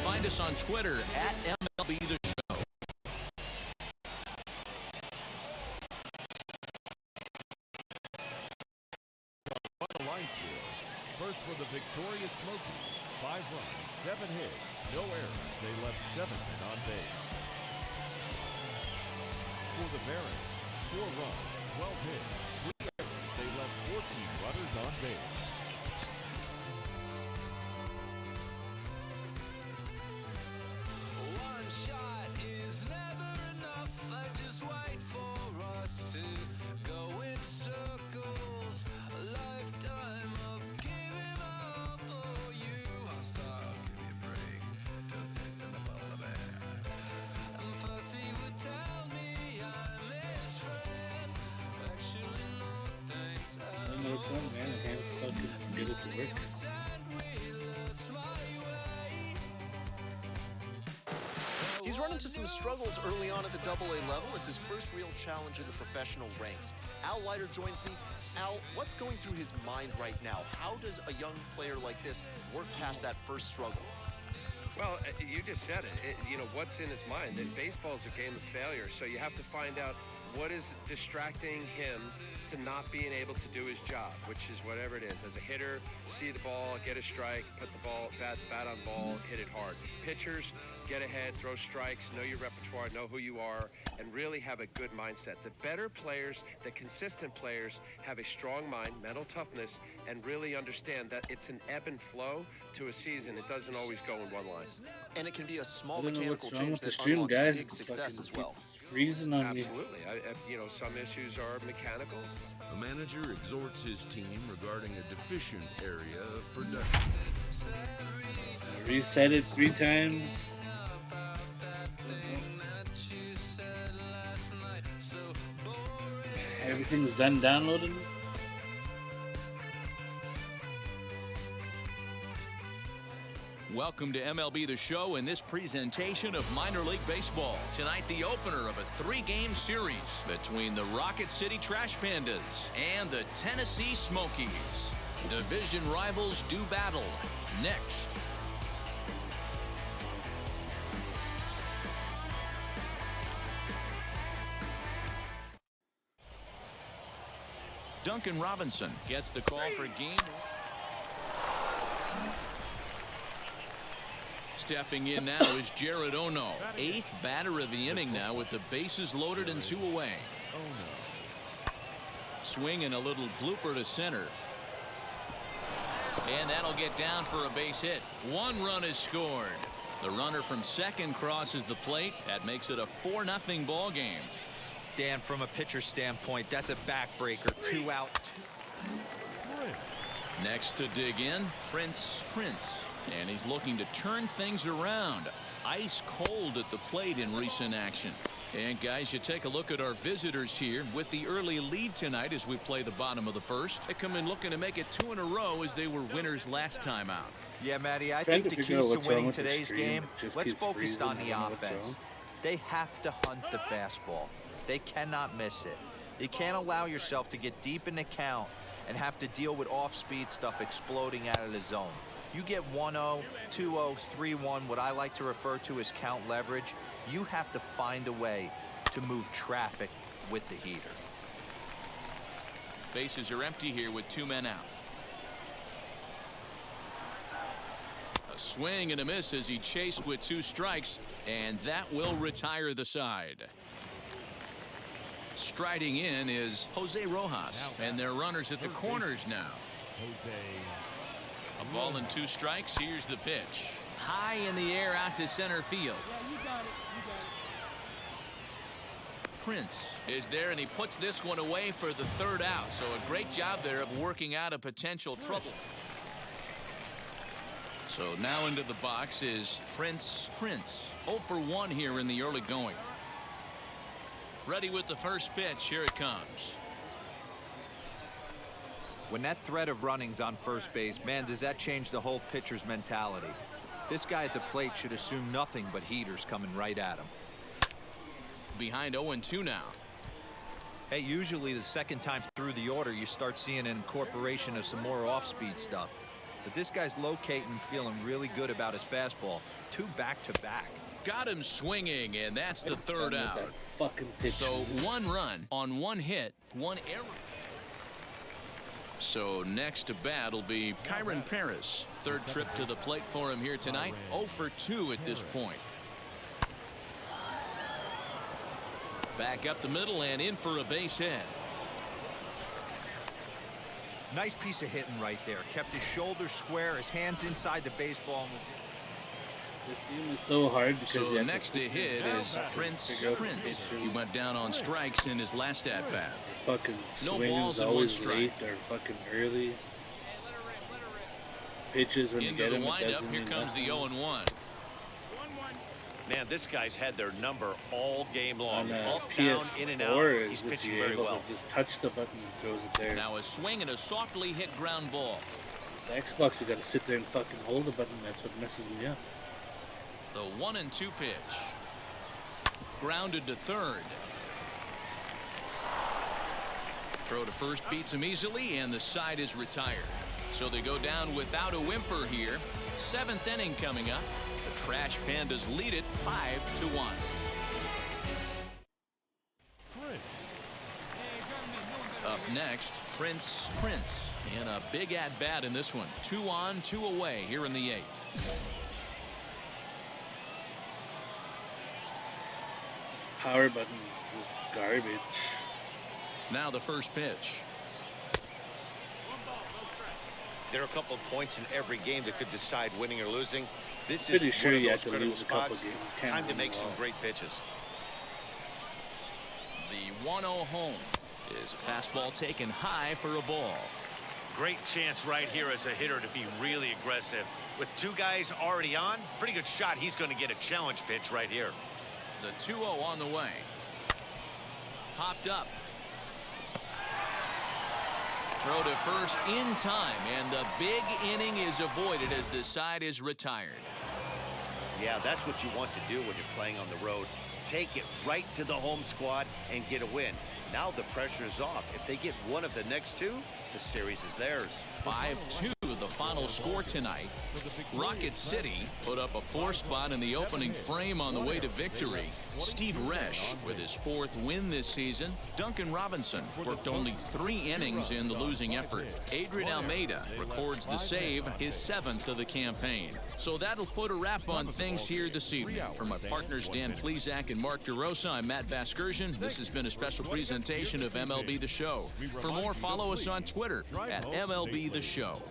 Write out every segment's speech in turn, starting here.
find us on Twitter at MLB The Show. Line score. First for the victorious Smokies, 5 runs, 7 hits, no errors. They left 7 men on base. For the Barons, 4 runs, 12 hits, 3 errors. They left 14 runners on base. One shot is never enough. I just wait for us to go in circles. A lifetime of giving up for you. I'll stop, give me a break. Don't say something about the band. And first he would tell me I'm his friend. Actually, no thanks. I don't know what's wrong, man. I can't fucking get it to work. He's run into some struggles early on at the Double-A level. It's his first real challenge in the professional ranks. Al Leiter joins me. Al, what's going through his mind right now? How does a young player like this work past that first struggle? Well, you just said it. You know, what's in his mind? Baseball is a game of failure, so you have to find out what is distracting him to not being able to do his job, which is whatever it is. As a hitter, see the ball, get a strike, put the ball, bat on ball, hit it hard. Pitchers, get ahead, throw strikes, know your repertoire, know who you are, and really have a good mindset. The better players, the consistent players, have a strong mind, mental toughness, and really understand that it's an ebb and flow to a season. It doesn't always go in one line. And it can be a small I don't know mechanical what's wrong change with the that stream, unlocks guys. big success as well. Freezing on me. Absolutely. You know, some issues are mechanical. The manager exhorts his team regarding a deficient area of production. I reset it 3 times. Everything's done downloading. Welcome to MLB The Show and this presentation of minor league baseball. Tonight, the opener of a 3-game series between the Rocket City Trash Pandas and the Tennessee Smokies. Division rivals do battle. Next. Duncan Robinson gets the call for game. Stepping in now is Jared Ono, 8th batter of the inning now with the bases loaded and 2 away. Swing and a little blooper to center. And that'll get down for a base hit. 1 run is scored. The runner from second crosses the plate. That makes it a 4-0 ball game. Dan, from a pitcher standpoint, that's a backbreaker. 2 out. Next to dig in, Prince. And he's looking to turn things around. Ice cold at the plate in recent action. And guys, you take a look at our visitors here with the early lead tonight as we play the bottom of the first. They come in looking to make it 2 in a row as they were winners last time out. Yeah, Matty, I think the keys to winning today's game, let's focus on the offense. They have to hunt the fastball. They cannot miss it. You can't allow yourself to get deep in the count and have to deal with off-speed stuff exploding out of the zone. You get 1-0, 2-0, 3-1, what I like to refer to as count leverage. You have to find a way to move traffic with the heater. Bases are empty here with 2 men out. A swing and a miss as he chased with 2 strikes, and that will retire the side. Striding in is Jose Rojas, and they're runners at the corners now. A ball and 2 strikes. Here's the pitch. High in the air out to center field. Prince is there, and he puts this one away for the 3rd out. So a great job there of working out a potential trouble. So now into the box is Prince. 0 for 1 here in the early going. Ready with the first pitch. Here it comes. When that threat of running's on first base, man, does that change the whole pitcher's mentality. This guy at the plate should assume nothing but heaters coming right at him. Behind 0-2 now. Hey, usually the second time through the order, you start seeing an incorporation of some more off-speed stuff. But this guy's locating, feeling really good about his fastball. 2 back-to-back. Got him swinging, and that's the third out. Fucking pitch. So 1 run on 1 hit, 1 error. So next to bat will be Kyron Paris. 3rd trip to the plate for him here tonight. 0 for 2 at this point. Back up the middle and in for a base hit. Nice piece of hitting right there. Kept his shoulders square, his hands inside the baseball, and was This game is so hard because So next to hit is Prince. He went down on strikes in his last at bat. fucking No swing balls is and 1 always strike. late or fucking early. Pitches when you Into get the them, it windup, doesn't here mean comes the nothing. 0-1. Man, this guy's had their number all game long. On Up, down, in and out. PS4 He's is just pitching you're very able well. to just touch the button and throws it there. Now a swing and a softly hit ground ball. The Xbox, you gotta sit there and fucking hold the button. That's what messes me up. The 1-2 pitch. Grounded to third. Throw to first beats him easily, and the side is retired. So they go down without a whimper here. 7th inning coming up. The Trash Pandas lead it 5-1. Up next, Prince. And a big at-bat in this one. 2 on, 2 away here in the 8th. Power button is just garbage. Now the first pitch. There are a couple of points in every game that could decide winning or losing. This Pretty is sure one of you those have to critical lose a couple spots. games. Can't Time to win make them some all. great pitches. The 1-0 home is a fastball taken high for a ball. Great chance right here as a hitter to be really aggressive. With 2 guys already on, pretty good shot. He's going to get a challenge pitch right here. The 2-0 on the way. Popped up. Throw to first in time, and the big inning is avoided as the side is retired. Yeah, that's what you want to do when you're playing on the road. Take it right to the home squad and get a win. Now the pressure is off. If they get one of the next 2, the series is theirs. 5-2 the final score tonight. Rocket City put up a 4 spot in the opening frame on the way to victory. Steve Resch with his 4th win this season. Duncan Robinson worked only 3 innings in the losing effort. Adrian Almeida records the save, his 7th of the campaign. So that'll put a wrap on things here this evening. For my partners Dan Plesac and Mark DeRosa, I'm Matt Vasgersian. This has been a special presentation of MLB The Show. For more, follow us on Twitter at MLB The Show.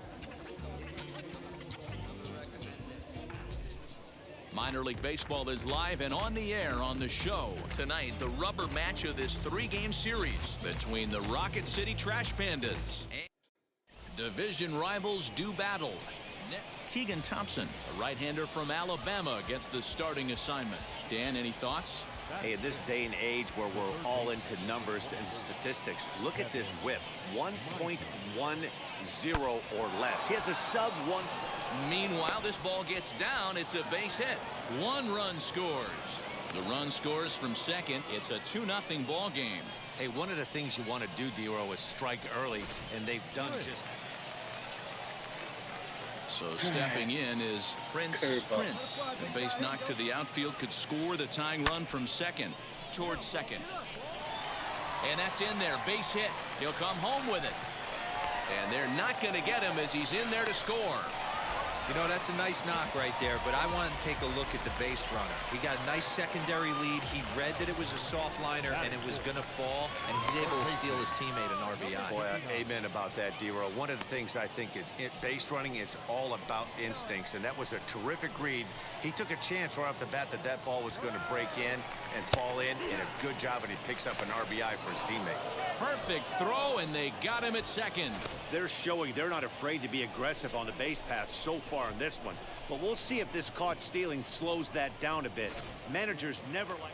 Minor League Baseball is live and on the air on the show. Tonight, the rubber match of this 3-game series between the Rocket City Trash Pandas and division rivals do battle. Keegan Thompson, a right-hander from Alabama, gets the starting assignment. Dan, any thoughts? Hey, in this day and age where we're all into numbers and statistics, look at this whip. 1.10 or less. He has a sub-1. Meanwhile, this ball gets down. It's a base hit. 1 run scores. The run scores from second. It's a 2-0 ball game. Hey, one of the things you want to do, Dero, is strike early, and they've done just. So stepping in is Prince. The base knock to the outfield could score the tying run from second towards second. And that's in there. Base hit. He'll come home with it. And they're not going to get him as he's in there to score. You know, that's a nice knock right there, but I want to take a look at the base runner. He got a nice secondary lead. He read that it was a soft liner and it was going to fall, and he's able to steal his teammate an RBI. Boy, amen about that, Dero. One of the things I think in base running, it's all about instincts, and that was a terrific read. He took a chance right off the bat that ball was going to break in and fall in, and a good job, and he picks up an RBI for his teammate. Perfect throw, and they got him at second. They're showing they're not afraid to be aggressive on the base paths so far in this one. But we'll see if this caught stealing slows that down a bit. Managers never like.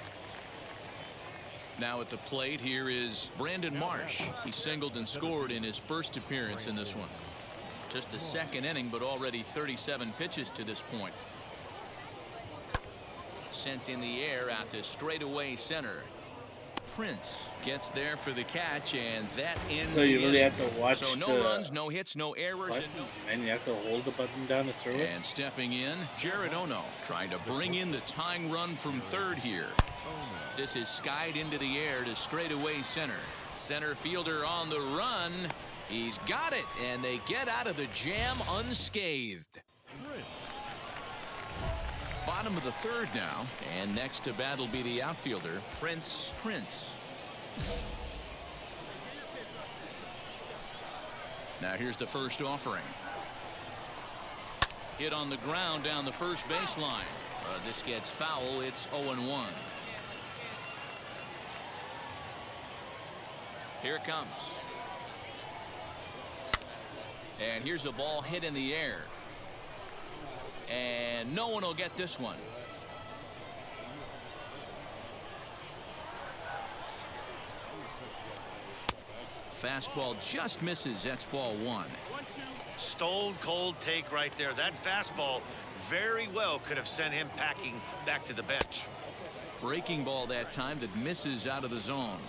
Now at the plate here is Brandon Marsh. He singled and scored in his first appearance in this one. Just the second inning, but already 37 pitches to this point. Sent in the air out to straightaway center. Prince gets there for the catch, and that ends So you the really inning. have to watch So no the runs, no hits, no errors, and no. and you have to hold the button down to throw it. And stepping in, Jared Ono trying to bring in the tying run from third here. This is skied into the air to straightaway center. Center fielder on the run. He's got it, and they get out of the jam unscathed. Bottom of the third now, and next to bat will be the outfielder, Prince. Now here's the first offering. Hit on the ground down the first baseline. This gets foul. It's 0-1. Here it comes. And here's a ball hit in the air. And no one will get this one. Fastball just misses. That's ball one. Stone cold take right there. That fastball very well could have sent him packing back to the bench. Breaking ball that time that misses out of the zone.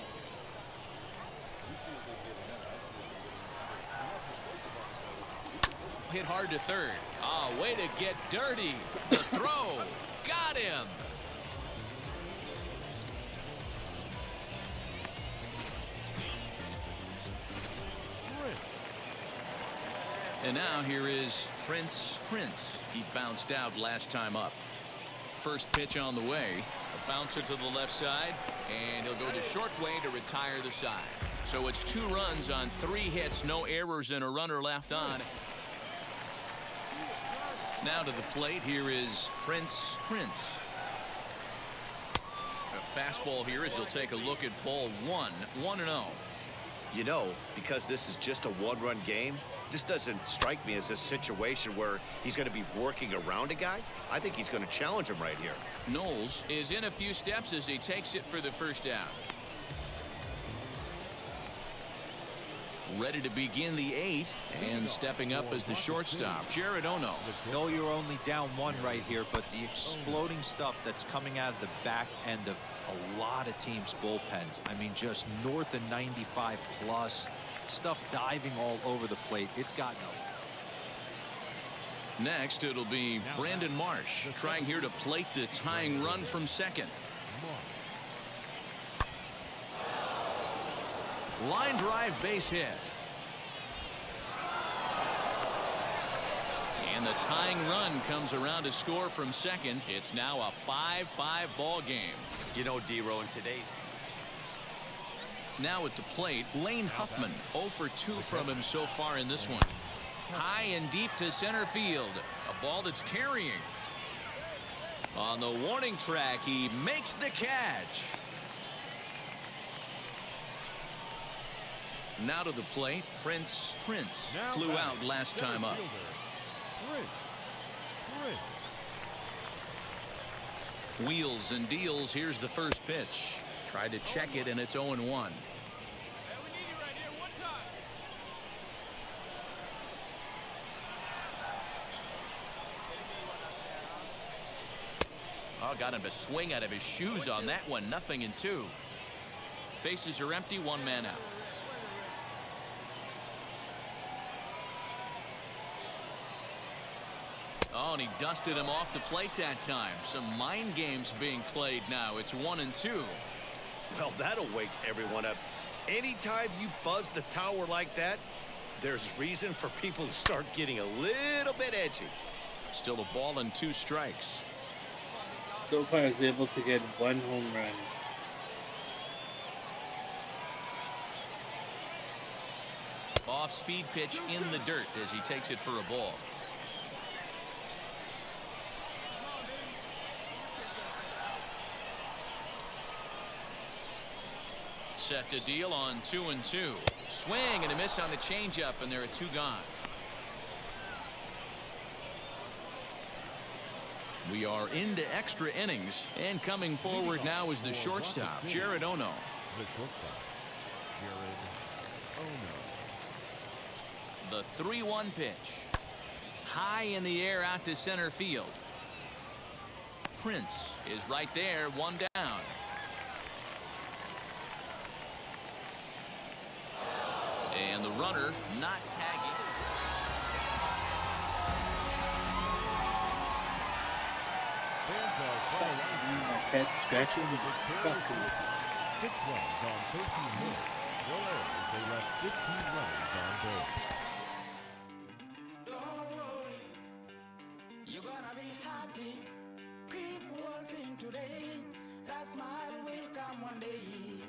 Hit hard to third. Oh, way to get dirty. The throw. Got him. And now here is Prince. He bounced out last time up. First pitch on the way. A bouncer to the left side, and he'll go the short way to retire the side. So it's 2 runs on 3 hits, no errors, and a runner left on. Now to the plate, here is Prince. A fastball here as he'll take a look at ball 1, 1-0. You know, because this is just a 1-run game, this doesn't strike me as a situation where he's going to be working around a guy. I think he's going to challenge him right here. Knowles is in a few steps as he takes it for the first down. Ready to begin the 8th, and stepping up as the shortstop, Jared Ono. No, you're only down 1 right here, but the exploding stuff that's coming out of the back end of a lot of teams' bullpens. I mean, just north of 95 plus. Stuff diving all over the plate. It's gotten a... Next, it'll be Brandon Marsh trying here to plate the tying run from second. Line drive base hit. And the tying run comes around to score from second. It's now a 5-5 ball game. You know, D-Row, in today's... Now at the plate, Lane Huffman. 0 for 2 from him so far in this one. High and deep to center field. A ball that's carrying. On the warning track, he makes the catch. Now to the plate, Prince. Flew out last time up. Wheels and deals. Here's the first pitch. Tried to check it, and it's 0-1. Oh, got him to swing out of his shoes on that one. 0-2. Bases are empty. 1 man out. Oh, and he dusted him off the plate that time. Some mind games being played now. It's 1-2. Well, that'll wake everyone up. Anytime you buzz the tower like that, there's reason for people to start getting a little bit edgy. Still a ball and 2 strikes. So far, is able to get 1 home run. Off-speed pitch in the dirt as he takes it for a ball. Set to deal on 2-2. Swing and a miss on the changeup, and there are 2 gone. We are into extra innings, and coming forward now is the shortstop, Jared Ono. The shortstop, Jared Ono. The 3-1 pitch. High in the air out to center field. Prince is right there, 1 down. not tagging. Fans are finalizing My cat scratching the fuck. 6 runs on 13 hits. No errors. They left 15 runs on base. Don't worry, you're gonna be happy. Keep working today. That smile will come one day.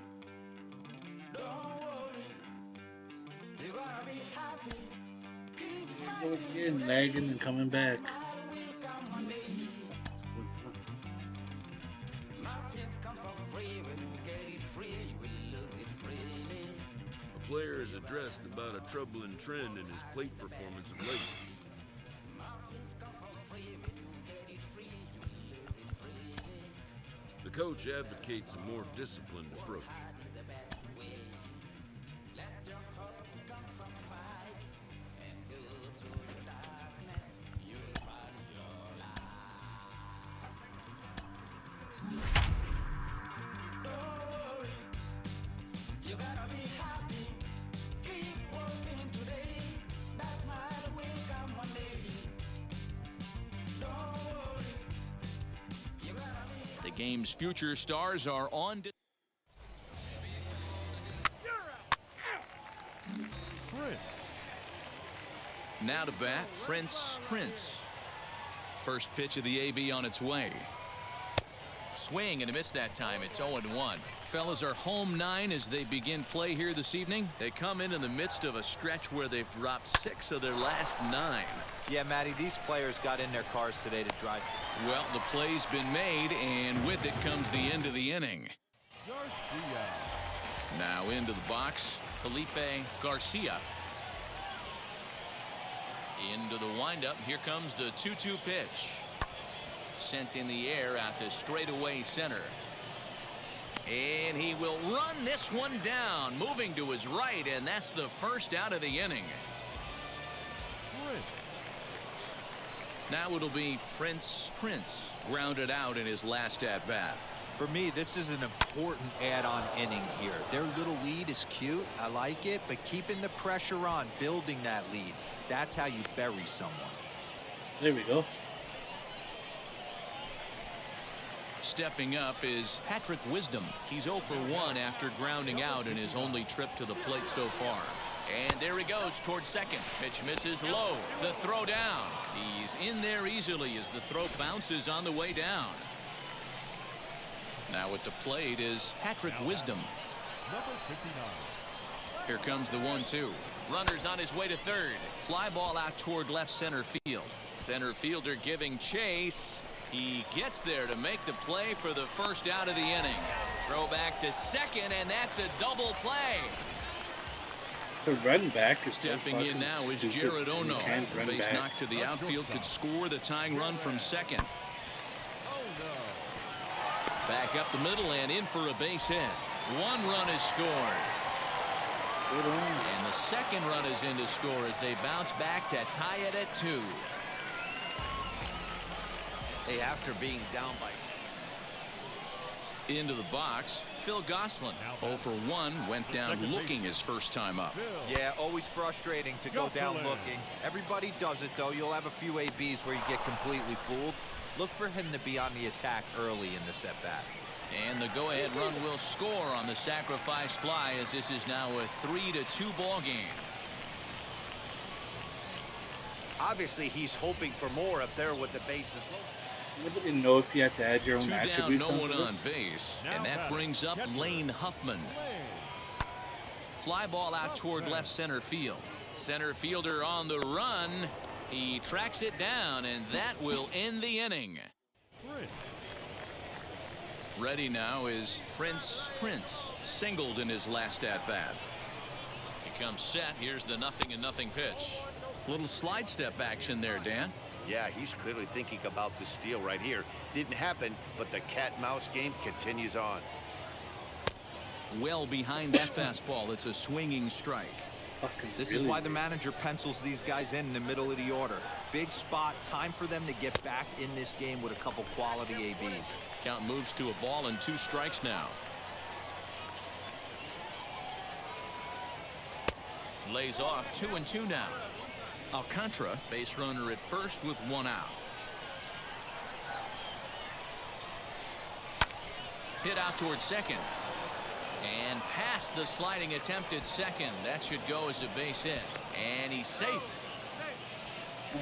Don't worry, you're gonna be happy. Keep fighting Again, today. lagging and coming back. Smile will come one day. Nothing's come for free. When you get it free, you will lose it freely. A player has addressed about a troubling trend in his plate performance of late. Nothing's come for free. When you get it free, you will lose it freely. The coach advocates a more disciplined approach. Let your hope come from fight and go through the darkness. You'll find your light. Don't worry, you gotta be happy. Keep working today. That smile will come one day. Don't worry, you gotta be happy. The game's future stars are on. Prince. Now to bat, Prince. First pitch of the AB on its way. Swing and a miss that time. It's 0-1. Fellas are home 9 as they begin play here this evening. They come in the midst of a stretch where they've dropped 6 of their last 9. Yeah, Matty, these players got in their cars today to drive. Well, the play's been made, and with it comes the end of the inning. Garcia. Now into the box, Felipe Garcia. Into the windup. Here comes the 2-2 pitch. Sent in the air out to straightaway center. And he will run this one down, moving to his right, and that's the first out of the inning. Prince. Now it'll be Prince, grounded out in his last at-bat. For me, this is an important add-on inning here. Their little lead is cute. I like it, but keeping the pressure on, building that lead, that's how you bury someone. There we go. Stepping up is Patrick Wisdom. He's 0 for 1 after grounding out in his only trip to the plate so far. And there he goes towards second. Pitch misses low. The throw down. He's in there easily as the throw bounces on the way down. Now at the plate is Patrick Wisdom. Number 59. Here comes the 1-2. Runner's on his way to third. Fly ball out toward left center field. Center fielder giving chase. He gets there to make the play for the first out of the inning. Throw back to second, and that's a double play. The run back is Stepping in now is Jared Ono. Base knock to the outfield could score the tying run from second. Oh no. Back up the middle and in for a base hit. 1 run is scored. And the second run is in to score as they bounce back to tie it at 2. Hey, after being down by Into the box, Phil Gosselin. 0 for 1, went down looking his first time up. Yeah, always frustrating to go down looking. Everybody does it, though. You'll have a few ABs where you get completely fooled. Look for him to be on the attack early in the at-bat. And the go-ahead run will score on the sacrifice fly as this is now a 3-2 ball game. obviously he's hoping for more up there with the bases loaded. Nobody know if you have to add your own 2 down, attributes no one onto on this. base, and that brings up Lane Huffman. Fly ball out toward left center field. Center fielder on the run. He tracks it down, and that will end the inning. Ready now is Prince. Singled in his last at-bat. He comes set. Here's the 0-0 pitch. Little slide step action there, Dan. Yeah, he's clearly thinking about the steal right here. Didn't happen, but the cat-mouse game continues on. Well behind that fastball. It's a swinging strike. This is why the manager pencils these guys in the middle of the order. Big spot, time for them to get back in this game with a couple quality ABs. Count moves to a ball and 2 strikes now. Lays off 2-2 now. Alcantara, base runner at first with 1 out. Hit out towards second. And past the sliding attempt at second. That should go as a base hit. And he's safe.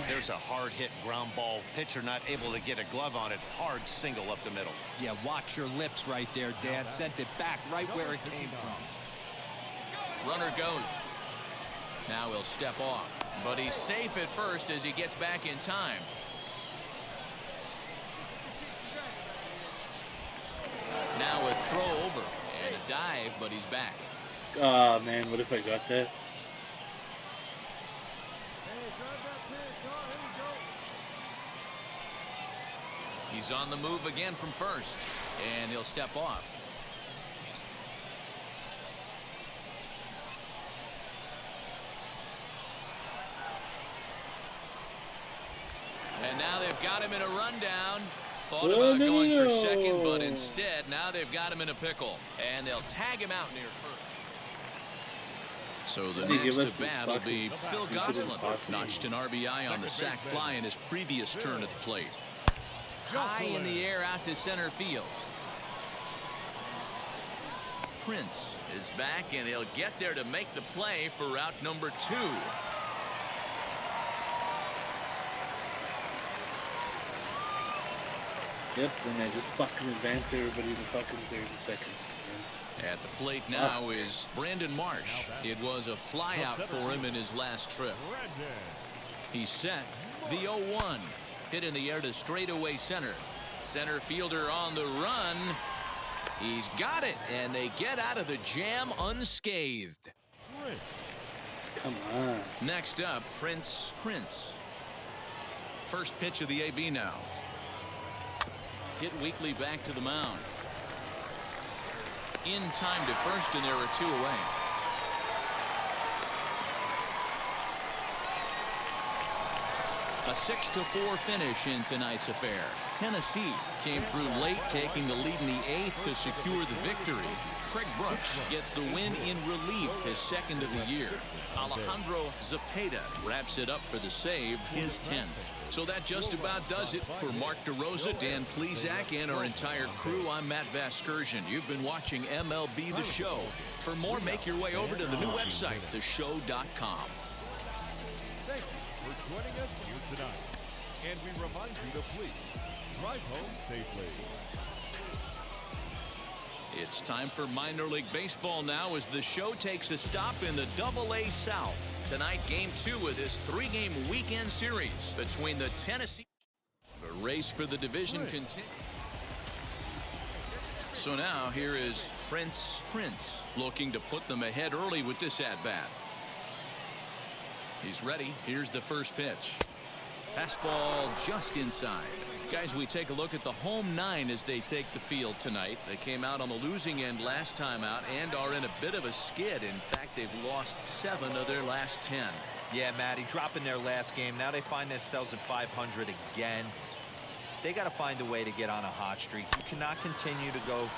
There's a hard hit ground ball. Pitcher not able to get a glove on it. Hard single up the middle. Yeah, watch your lips right there, Dan. Sent it back right where it came from. Runner goes. Now he'll step off. But he's safe at first as he gets back in time. Now a throw over and a dive, but he's back. Oh man, what if I got that? He's on the move again from first, and he'll step off. And now they've got him in a rundown. Thought about going for second, but instead now they've got him in a pickle, and they'll tag him out near first. So the next at bat will be Phil Gosselin. Notched an RBI on the sac fly in his previous turn at the plate. High in the air out to center field. Prince is back, and he'll get there to make the play for route number 2. Yep, and I just fucking advance everybody to fucking 30 seconds. At the plate now is Brandon Marsh. It was a flyout for him in his last trip. He's set. The 0-1. Hit in the air to straightaway center. Center fielder on the run. He's got it, and they get out of the jam unscathed. Come on. Next up, Prince. First pitch of the AB now. Hit weakly back to the mound. In time to first, and there are 2 away. A 6-4 finish in tonight's affair. Tennessee came through late, taking the lead in the 8th to secure the victory. Craig Brooks gets the win in relief, his second of the year. Alejandro Zepeda wraps it up for the save, his 10th. So that just about does it for Mark DeRosa, Dan Plesac, and our entire crew. I'm Matt Vasgersian. You've been watching MLB The Show. For more, make your way over to the new website, theshow.com. Thank you for joining us here tonight. And we remind you to please drive home safely. It's time for minor league baseball now as the show takes a stop in the Double-A South. Tonight, Game 2 of this 3-game weekend series between the Tennessee. The race for the division continues. So now here is Prince looking to put them ahead early with this at-bat. He's ready. Here's the first pitch. Fastball just inside. Guys, we take a look at the home 9 as they take the field tonight. They came out on the losing end last time out and are in a bit of a skid. In fact, they've lost 7 of their last 10. Yeah, Matty, dropping their last game. Now they find themselves at 500 again. They got to find a way to get on a hot streak. You cannot continue to go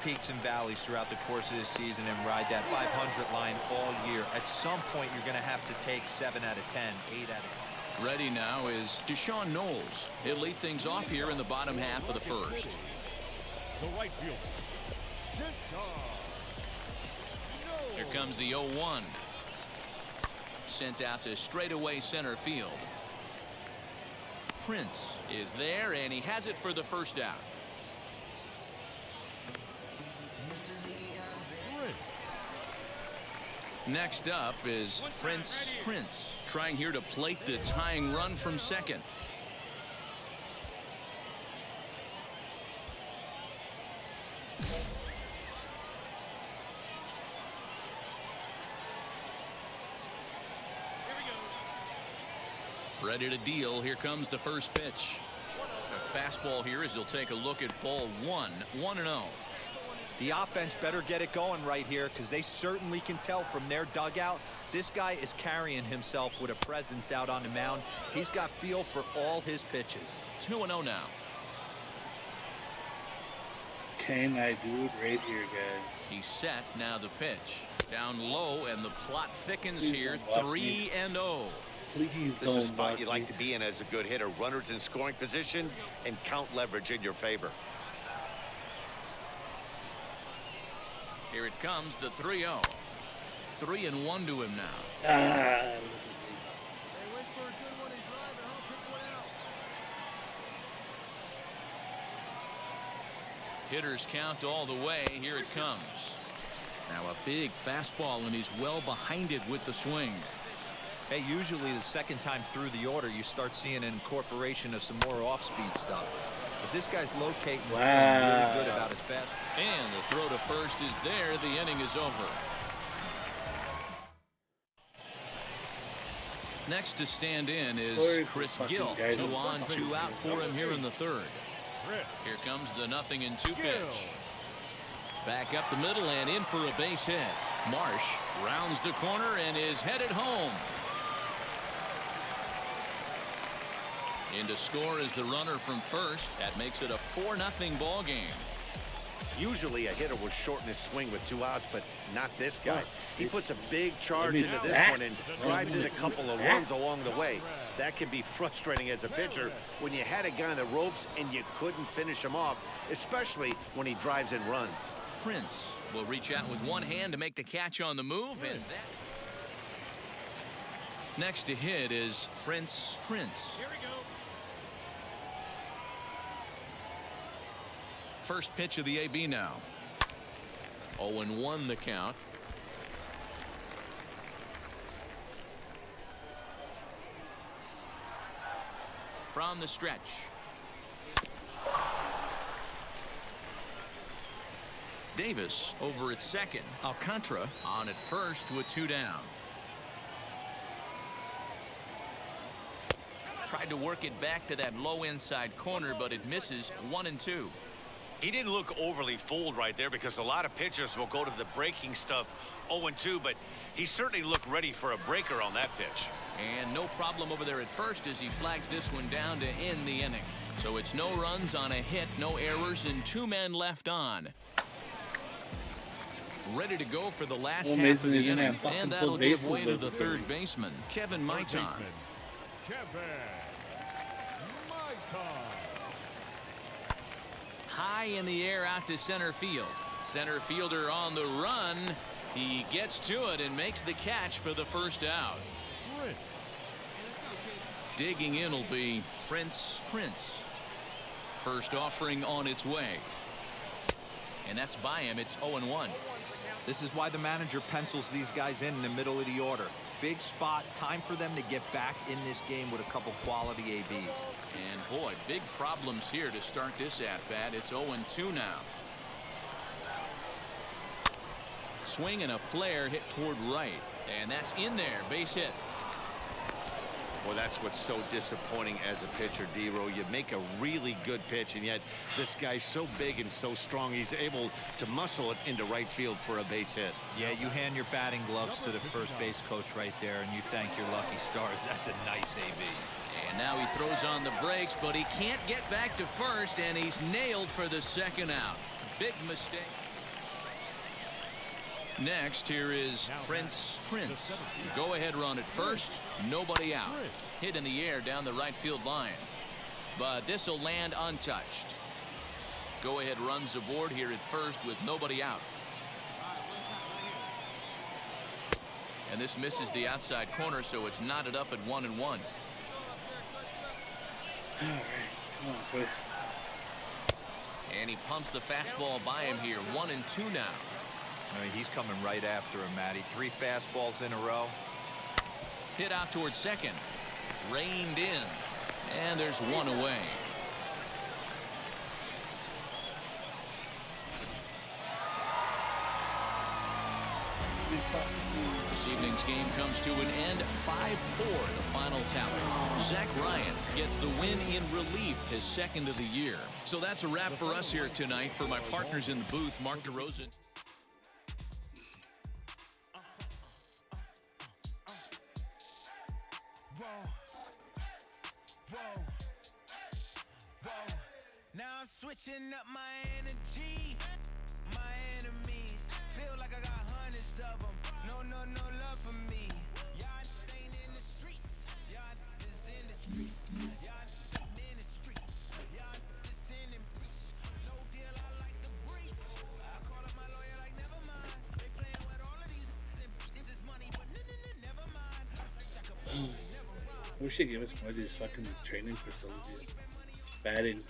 peaks and valleys throughout the course of the season and ride that 500 line all year. At some point, you're going to have to take 7 out of 10, 8 out of 10. Ready now is Deshaun Knowles. He'll lead things off here in the bottom half of the first. The right fielder, Deshaun. Here comes the 0-1. Sent out to straightaway center field. Prince is there, and he has it for the first out. Next up is Prince trying here to plate the tying run from second. Ready to deal. Here comes the first pitch. The fastball here as he'll take a look at ball 1, 1-0. The offense better get it going right here because they certainly can tell from their dugout this guy is carrying himself with a presence out on the mound. He's got feel for all his pitches. 2-0 now. can I do it right here, guys? He's set. Now the pitch. Down low, and the plot thickens Please here. don't block me. 3-0. Please This is a don't spot block you like me. to be in as a good hitter. Runners in scoring position and count leverage in your favor. Here it comes, the 3-0. 3-1 to him now. Ah, Hitters count all the way. Here it comes. Now a big fastball, and he's well behind it with the swing. Hey, usually the second time through the order, you start seeing an incorporation of some more off-speed stuff. But this guy's locating and feeling really good about his fast. And the throw to first is there. The inning is over. Next to stand in is Chris Gill. 2 on, 2 out for him here in the third. Here comes the 0-2 pitch. Back up the middle and in for a base hit. Marsh rounds the corner and is headed home. In to score is the runner from first. That makes it a 4-0 ball game. Usually a hitter will shorten his swing with 2 outs, but not this guy. He puts a big charge into this one and drives in a couple of runs along the way. That can be frustrating as a pitcher when you had a guy on the ropes and you couldn't finish him off, especially when he drives in runs. Prince will reach out with one hand to make the catch on the move, and that. Next to hit is Prince. Here we go. First pitch of the AB now. 0-1 the count. From the stretch. Davis over at second. Alcantara on at first with 2 down. Tried to work it back to that low inside corner, but it misses. 1-2. He didn't look overly fooled right there because a lot of pitchers will go to the breaking stuff 0-2, but he certainly looked ready for a breaker on that pitch. And no problem over there at first as he flags this one down to end the inning. So it's no runs on a hit, no errors, and 2 men left on. Ready to go for the last half of the inning, and that'll give way to the third baseman, Kevin Maitan. High in the air out to center field. Center fielder on the run. He gets to it and makes the catch for the first out. Digging in will be Prince. First offering on its way. And that's by him. It's 0-1. This is why the manager pencils these guys in the middle of the order. Big spot, time for them to get back in this game with a couple quality ABs. And boy, big problems here to start this at-bat. It's 0-2 now. Swing and a flare hit toward right. And that's in there. Base hit. Well, that's what's so disappointing as a pitcher, D-Row. You make a really good pitch, and yet this guy's so big and so strong, he's able to muscle it into right field for a base hit. Yeah, you hand your batting gloves to the first base coach right there, and you thank your lucky stars. That's a nice AB. And now he throws on the brakes, but he can't get back to first, and he's nailed for the second out. Big mistake. Next, here is Prince. Go-ahead run at first. Nobody out. Hit in the air down the right field line. But this will land untouched. Go-ahead runs aboard here at first with nobody out. And this misses the outside corner, so it's knotted up at 1-1. all right, come on, Chris. And he pumps the fastball by him here. 1-2 now. I mean, he's coming right after him, Matty. 3 fastballs in a row. Hit out towards second. Reined in. And there's one away. This evening's game comes to an end. 5-4, the final tally. Zach Ryan gets the win in relief, his second of the year. So that's a wrap for us here tonight. For my partners in the booth, Mark DeRosa. Now I'm switching up my energy. My enemies feel like I got hundreds of them. No love for me. Y'all ain't in the streets. Y'all just in the street. Y'all just in the street. Y'all just in and preach. No deal, I like the breach. I call up my lawyer like, never mind. They playing with all of these. This is money, but never mind. I wish they gave us more of these fucking training facilities. Batting.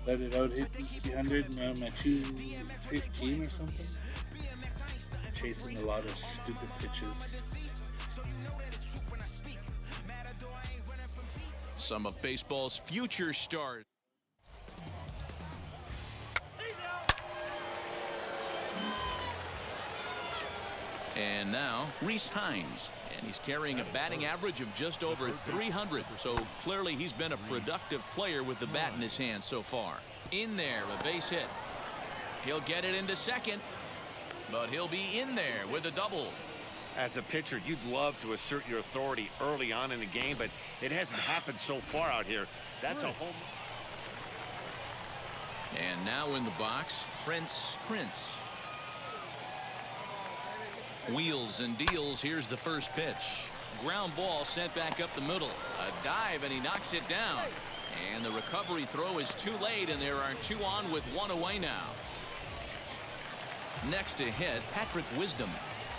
Let it out, hit 300, now I'm at 215 or something. Chasing a lot of stupid pitches. Some of baseball's future stars. And now, Rhys Hines. And he's carrying a batting average of just over 300. So clearly he's been a productive player with the bat in his hand so far. In there, a base hit. He'll get it into second. But he'll be in there with a double. As a pitcher, you'd love to assert your authority early on in the game, but it hasn't happened so far out here. That's a home. And now in the box, Prince. Wheels and deals. Here's the first pitch. Ground ball sent back up the middle. A dive, and he knocks it down. And the recovery throw is too late, and there are two on with one away now. Next to hit, Patrick Wisdom.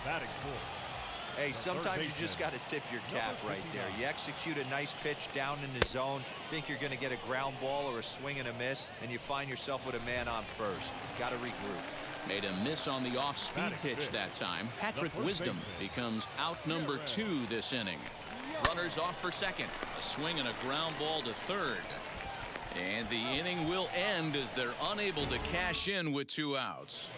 Batting fourth. Hey, sometimes you just got to tip your cap right there. You execute a nice pitch down in the zone, think you're going to get a ground ball or a swing and a miss, and you find yourself with a man on first. Got to regroup. Made a miss on the off-speed pitch that time. Patrick Wisdom becomes out number 2 this inning. Runners off for second. A swing and a ground ball to third. And the inning will end as they're unable to cash in with 2 outs.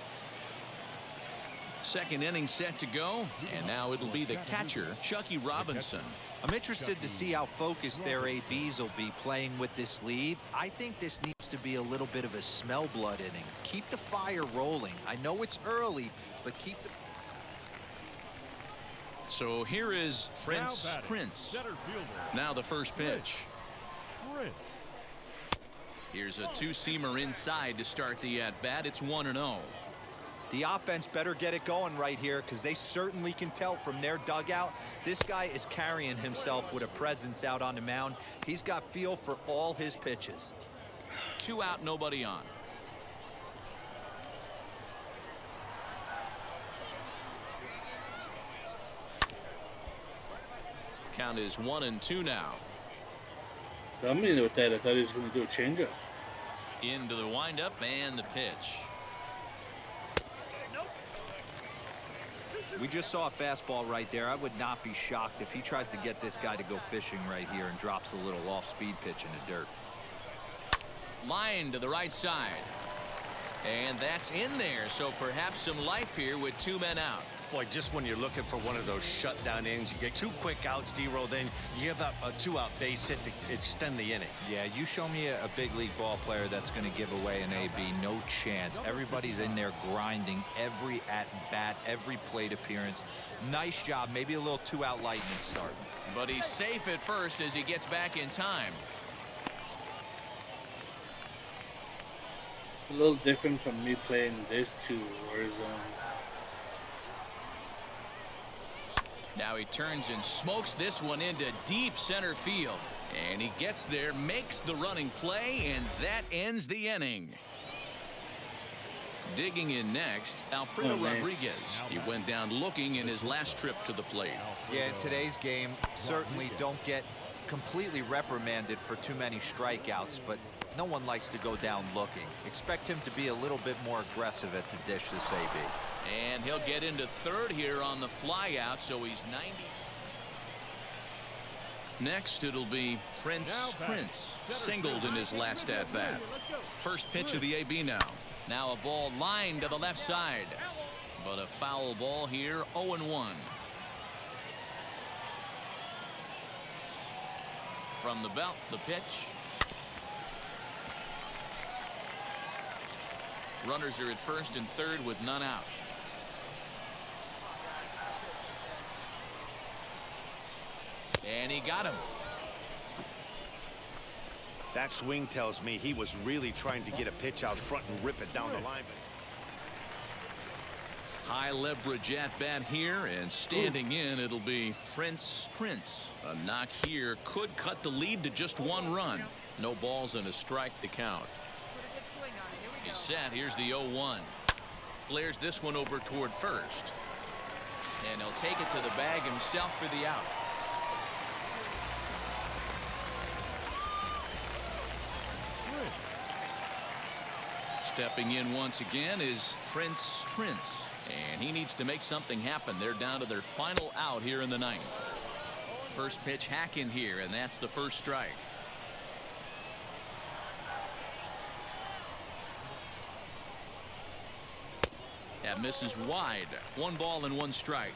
Second inning set to go, and now it'll be the catcher, Chucky Robinson. I'm interested to see how focused their ABs will be playing with this lead. I think this needs to be a little bit of a smell blood inning. Keep the fire rolling. I know it's early, but keep the... So here is Prince. Now the first pitch. Here's a two-seamer inside to start the at-bat. It's 1-0. The offense better get it going right here, because they certainly can tell from their dugout. This guy is carrying himself with a presence out on the mound. He's got feel for all his pitches. 2 out, nobody on. Count is 1-2 now. I'm meaning with that, I thought he was going to do a changeup. Into the windup and the pitch. We just saw a fastball right there. I would not be shocked if he tries to get this guy to go fishing right here and drops a little off-speed pitch in the dirt. Line to the right side. And that's in there, so perhaps some life here with 2 men out. Boy, just when you're looking for one of those shutdown innings, you get 2 quick outs, D-Roll, then you give up a 2-out base hit to extend the inning. Yeah, you show me a big league ball player that's going to give away an AB, no chance. Everybody's in there grinding every at-bat, every plate appearance. Nice job, maybe a little 2-out lightning start. But he's safe at first as he gets back in time. A little different from me playing this to Warzone. Now he turns and smokes this one into deep center field. And he gets there, makes the running play, and that ends the inning. Digging in next, Alfredo Rodriguez. He went down looking in his last trip to the plate. Yeah, in today's game, certainly don't get completely reprimanded for too many strikeouts, but no one likes to go down looking. Expect him to be a little bit more aggressive at the dish this AB. And he'll get into third here on the flyout, so he's 90. Next, it'll be Prince. Singled in his last at-bat. First pitch of the AB now. Now a ball lined to the left side. But a foul ball here, 0-1. From the belt, the pitch. Runners are at first and third with none out. And he got him. That swing tells me he was really trying to get a pitch out front and rip it down the line. High leverage at bat here, and standing in, it'll be Prince. A knock here could cut the lead to just 1 run. No balls and a strike to count. He's set. Here's the 0-1. Flares this one over toward first. And he'll take it to the bag himself for the out. Stepping in once again is Prince. And he needs to make something happen. They're down to their final out here in the 9th. First pitch hack in here, and that's the first strike. That misses wide. 1 ball and 1 strike.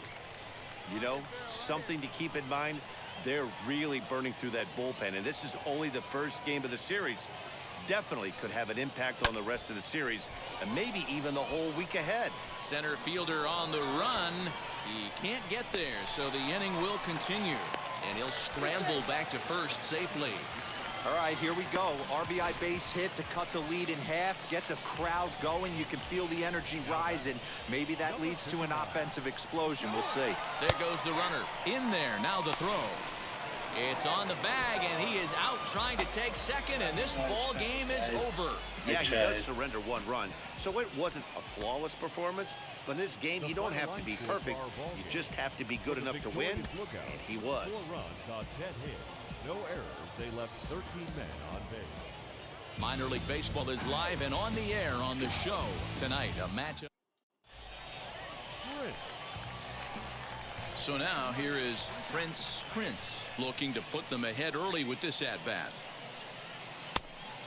You know, something to keep in mind, they're really burning through that bullpen, and this is only the first game of the series. Definitely could have an impact on the rest of the series and maybe even the whole week ahead. Center fielder on the run. He can't get there, so the inning will continue, and he'll scramble back to first safely. All right, here we go. RBI base hit to cut the lead in half, get the crowd going. You can feel the energy rising. Maybe that leads to an offensive explosion. We'll see. There goes the runner. In there. Now the throw. It's on the bag, and he is out trying to take second, and this ball game is over. Yeah, he does surrender 1 run, so it wasn't a flawless performance. But in this game, you don't have to be perfect. You just have to be good enough to win, and he was. 4 runs on 10 hits, no errors. They left 13 men on base. Minor League Baseball is live and on the air on the show tonight. A matchup. So now here is Prince looking to put them ahead early with this at-bat.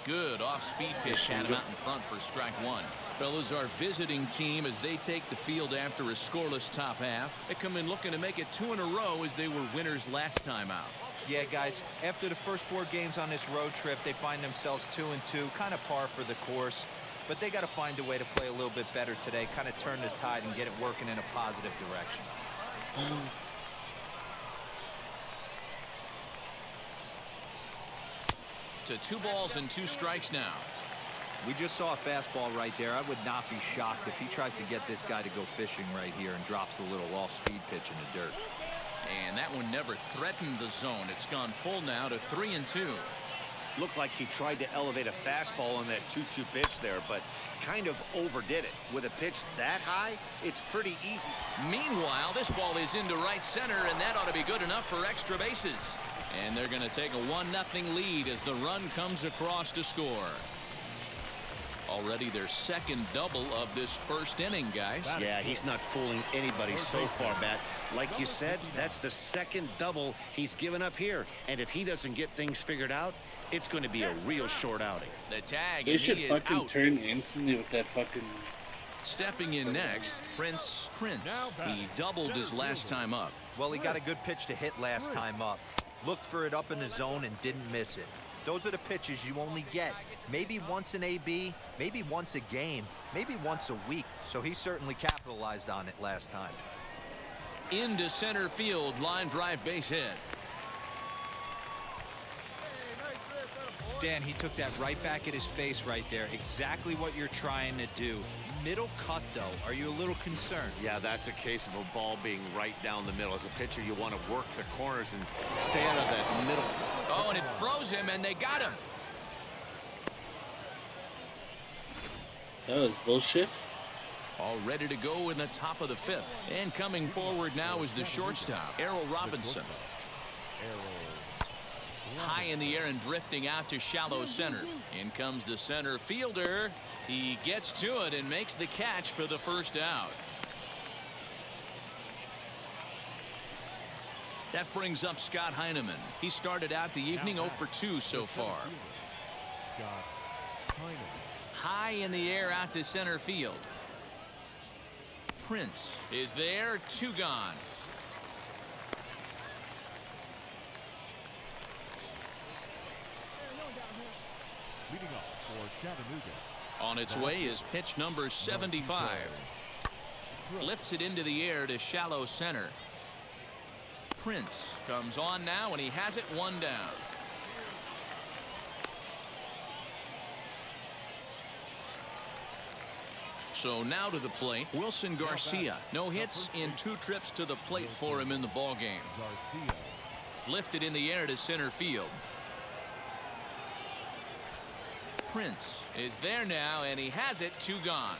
Good off-speed pitch, had him out in front for strike 1. Fellas, our visiting team as they take the field after a scoreless top half. They come in looking to make it 2 in a row as they were winners last time out. Yeah, guys, after the first 4 games on this road trip, they find themselves 2-2, kind of par for the course. But they got to find a way to play a little bit better today, kind of turn the tide and get it working in a positive direction. To 2 balls and 2 strikes now. We just saw a fastball right there. I would not be shocked if he tries to get this guy to go fishing right here and drops a little off-speed pitch in the dirt. And that one never threatened the zone. It's gone full now to 3-2. Looked like he tried to elevate a fastball on that 2-2 pitch there, but kind of overdid it. With a pitch that high, it's pretty easy. Meanwhile, this ball is into right center, and that ought to be good enough for extra bases. And they're going to take a 1-0 lead as the run comes across to score. Already their second double of this first inning, guys. Yeah, he's not fooling anybody so far, Bat. Like you said, that's the second double he's given up here. And if he doesn't get things figured out, it's going to be a real short outing. The tag, they and should he is fucking out. turn instantly with that fucking... Stepping in next, Prince. He doubled his last time up. Well, he got a good pitch to hit last time up. Looked for it up in the zone and didn't miss it. Those are the pitches you only get maybe once in AB, maybe once a game, maybe once a week. So he certainly capitalized on it last time. Into center field, line drive base hit. Dan, he took that right back at his face right there. Exactly what you're trying to do. Middle cut, though. Are you a little concerned? Yeah, that's a case of a ball being right down the middle. As a pitcher, you want to work the corners and stay out of that middle. Oh, and it froze him, and they got him. That was bullshit. all ready to go in the top of the 5th. And coming forward now is the shortstop, Errol Robinson. High in the air and drifting out to shallow center. In comes the center fielder. He gets to it and makes the catch for the first out. That brings up Scott Heineman. He started out the evening 0 for 2 so far. High in the air out to center field. Prince is there, 2 gone. Leading off for Chattanooga. On its way is pitch number 75. Lifts it into the air to shallow center. Prince comes on now, and he has it 1 down. So now to the plate, Wilson Garcia. No hits in 2 trips to the plate for him in the ballgame. Lifted in the air to center field. Prince is there now, and he has it, 2 gone.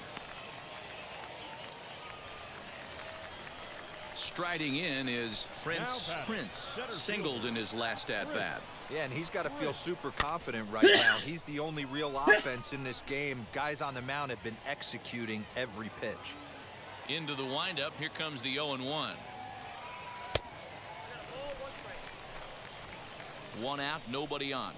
Striding in is Prince. Singled in his last at-bat. Yeah, and he's got to feel super confident right now. He's the only real offense in this game. Guys on the mound have been executing every pitch. Into the windup. Here comes the 0-1. 1 out, nobody on.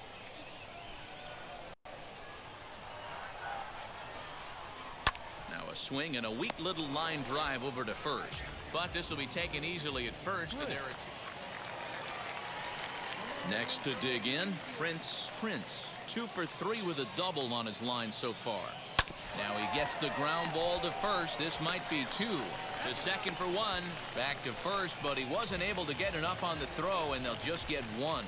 Now a swing and a weak little line drive over to first. But this will be taken easily at first. And there it's next to dig in, Prince. 2 for 3 with a double on his line so far. Now he gets the ground ball to first. This might be 2. To second for 1. Back to first, but he wasn't able to get enough on the throw, and they'll just get 1.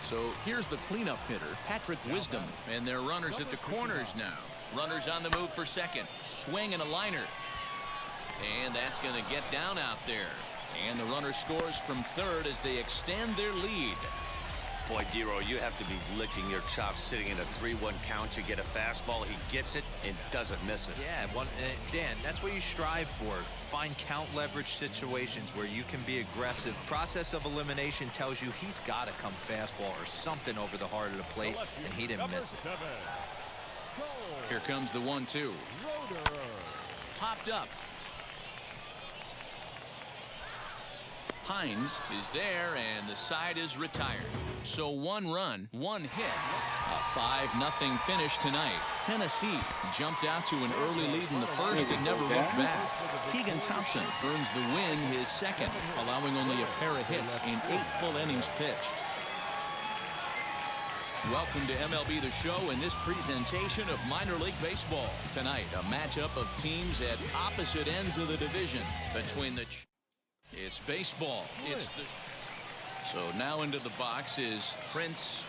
So here's the cleanup hitter, Patrick Wisdom, and their runners at the corners now. Runners on the move for second. Swing and a liner. And that's going to get down out there. And the runner scores from third as they extend their lead. Boy, Dero, you have to be licking your chops sitting in a 3-1 count. You get a fastball, he gets it and doesn't miss it. Yeah, Dan, that's what you strive for. Find count leverage situations where you can be aggressive. Process of elimination tells you he's got to come fastball or something over the heart of the plate, and he didn't miss it. Here comes the 1-2. Popped up. Hines is there, and the side is retired. So 1 run, 1 hit. A 5-0 finish tonight. Tennessee jumped out to an early lead in the first and never looked back. Keegan Thompson earns the win, his second, allowing only a pair of hits in 8 full innings pitched. Welcome to MLB The Show and this presentation of minor league baseball. Tonight, a matchup of teams at opposite ends of the division between the... It's baseball. So now into the box is Prince.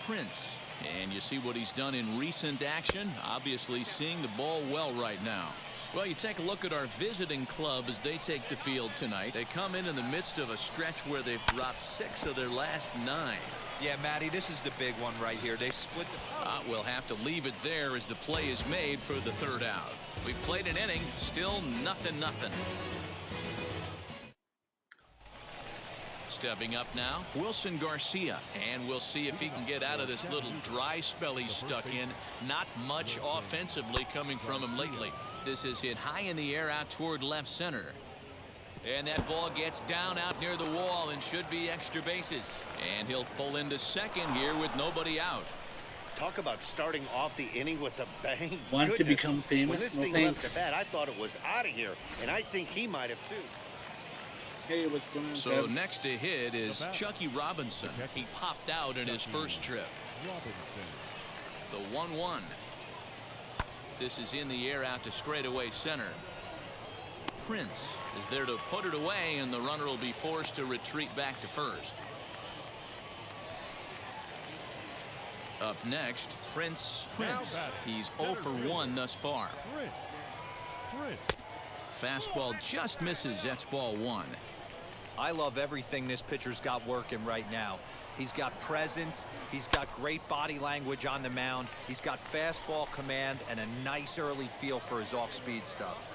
And you see what he's done in recent action. Obviously seeing the ball well right now. Well, you take a look at our visiting club as they take the field tonight. They come in the midst of a stretch where they've dropped 6 of their last 9. Yeah, Matty, this is the big one right here. They've split the... We'll have to leave it there as the play is made for the 3rd out. We've played an inning, still nothing. Stepping up now, Wilson Garcia, and we'll see if he can get out of this little dry spell he's stuck in. Not much offensively coming from him lately. This is hit high in the air out toward left center. And that ball gets down out near the wall and should be extra bases. And he'll pull into second here with nobody out. Talk about starting off the inning with a bang. Want to become famous? When this thing left the bat, I thought it was out of here, and I think he might have too. Hey, what's going on? So next to hit is Chucky Robinson. He popped out in his first trip. The 1-1. This is in the air out to straightaway center. Prince is there to put it away, and the runner will be forced to retreat back to first. Up next, Prince. He's 0 for 1 thus far. Fastball just misses. That's ball 1. I love everything this pitcher's got working right now. He's got presence. He's got great body language on the mound. He's got fastball command and a nice early feel for his off-speed stuff.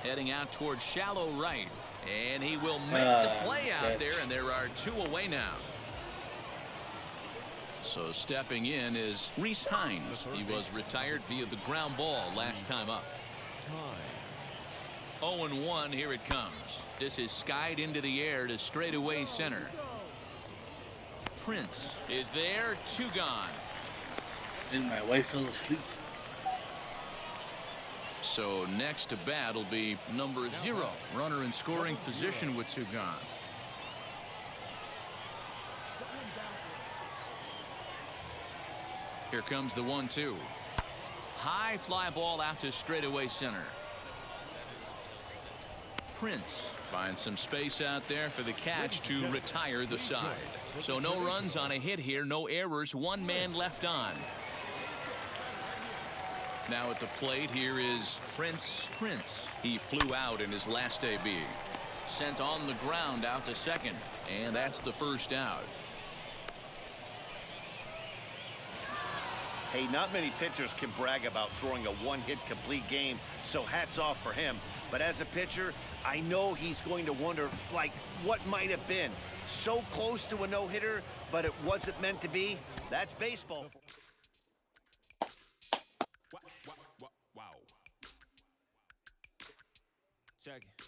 Heading out towards shallow right. And he will make the play out there, and there are 2 away now. So stepping in is Reese Hines. He was retired via the ground ball last time up. 0-1, here it comes. This is skied into the air to straightaway center. Prince is there, 2 gone. And my wife fell asleep. So next to bat will be number 0, runner in scoring position with 2 gone. Here comes the 1-2. High fly ball out to straightaway center. Prince finds some space out there for the catch to retire the side. So no runs on a hit here, no errors, 1 man left on. Now at the plate, here is Prince. He flew out in his last AB. Sent on the ground out to second, and that's the first out. Hey, not many pitchers can brag about throwing a 1-hit complete game, so hats off for him. But as a pitcher, I know he's going to wonder, like, what might have been. So close to a no-hitter, but it wasn't meant to be. That's baseball. Wow. Check it.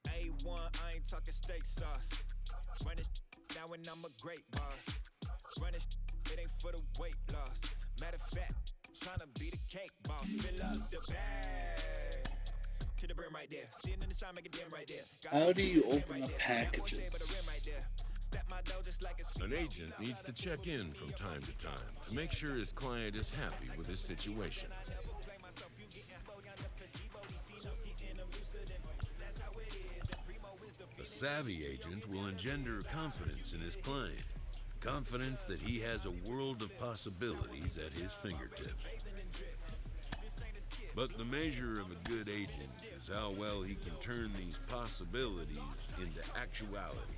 A1, I ain't talking steak sauce. Run this now and I'm a great boss. Run this, it ain't for the weight loss. Matter of fact, tryna be the cake boss. Fill up the bag to the brim right there. Stand in the shine, make a dim right there. How do you open up packages? An agent needs to check in from time to time to make sure his client is happy with his situation. A savvy agent will engender confidence in his client. Confidence that he has a world of possibilities at his fingertips. But the measure of a good agent is how well he can turn these possibilities into actualities.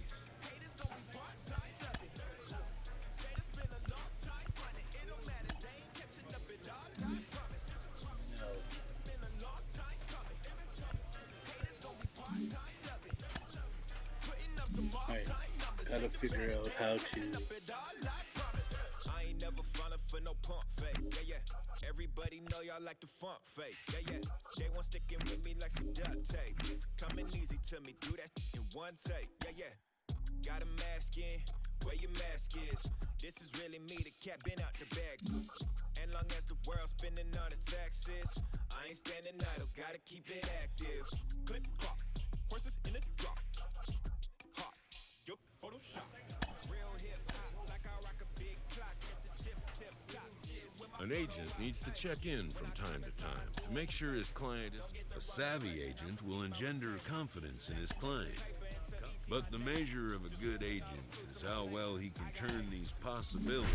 Alright, gotta figure out how to. I ain't never falling for no pump fake. Yeah. Everybody know y'all like the funk fake. Yeah. They want sticking with me like some duct tape. Coming easy to me, do that in one take. Yeah. Got a mask in, where your mask is. This is really me, the cat been out the bag. And long as the world's spending on the taxes, I ain't standing idle, gotta keep it active. Click clock, horses in the drop. Hot, yup, Photoshop. Real hip hop, like I rock a big clock at the tip top. An agent needs to check in from time to time to make sure his client is. A savvy agent will engender confidence in his client. But the measure of a good agent is how well he can turn these possibilities.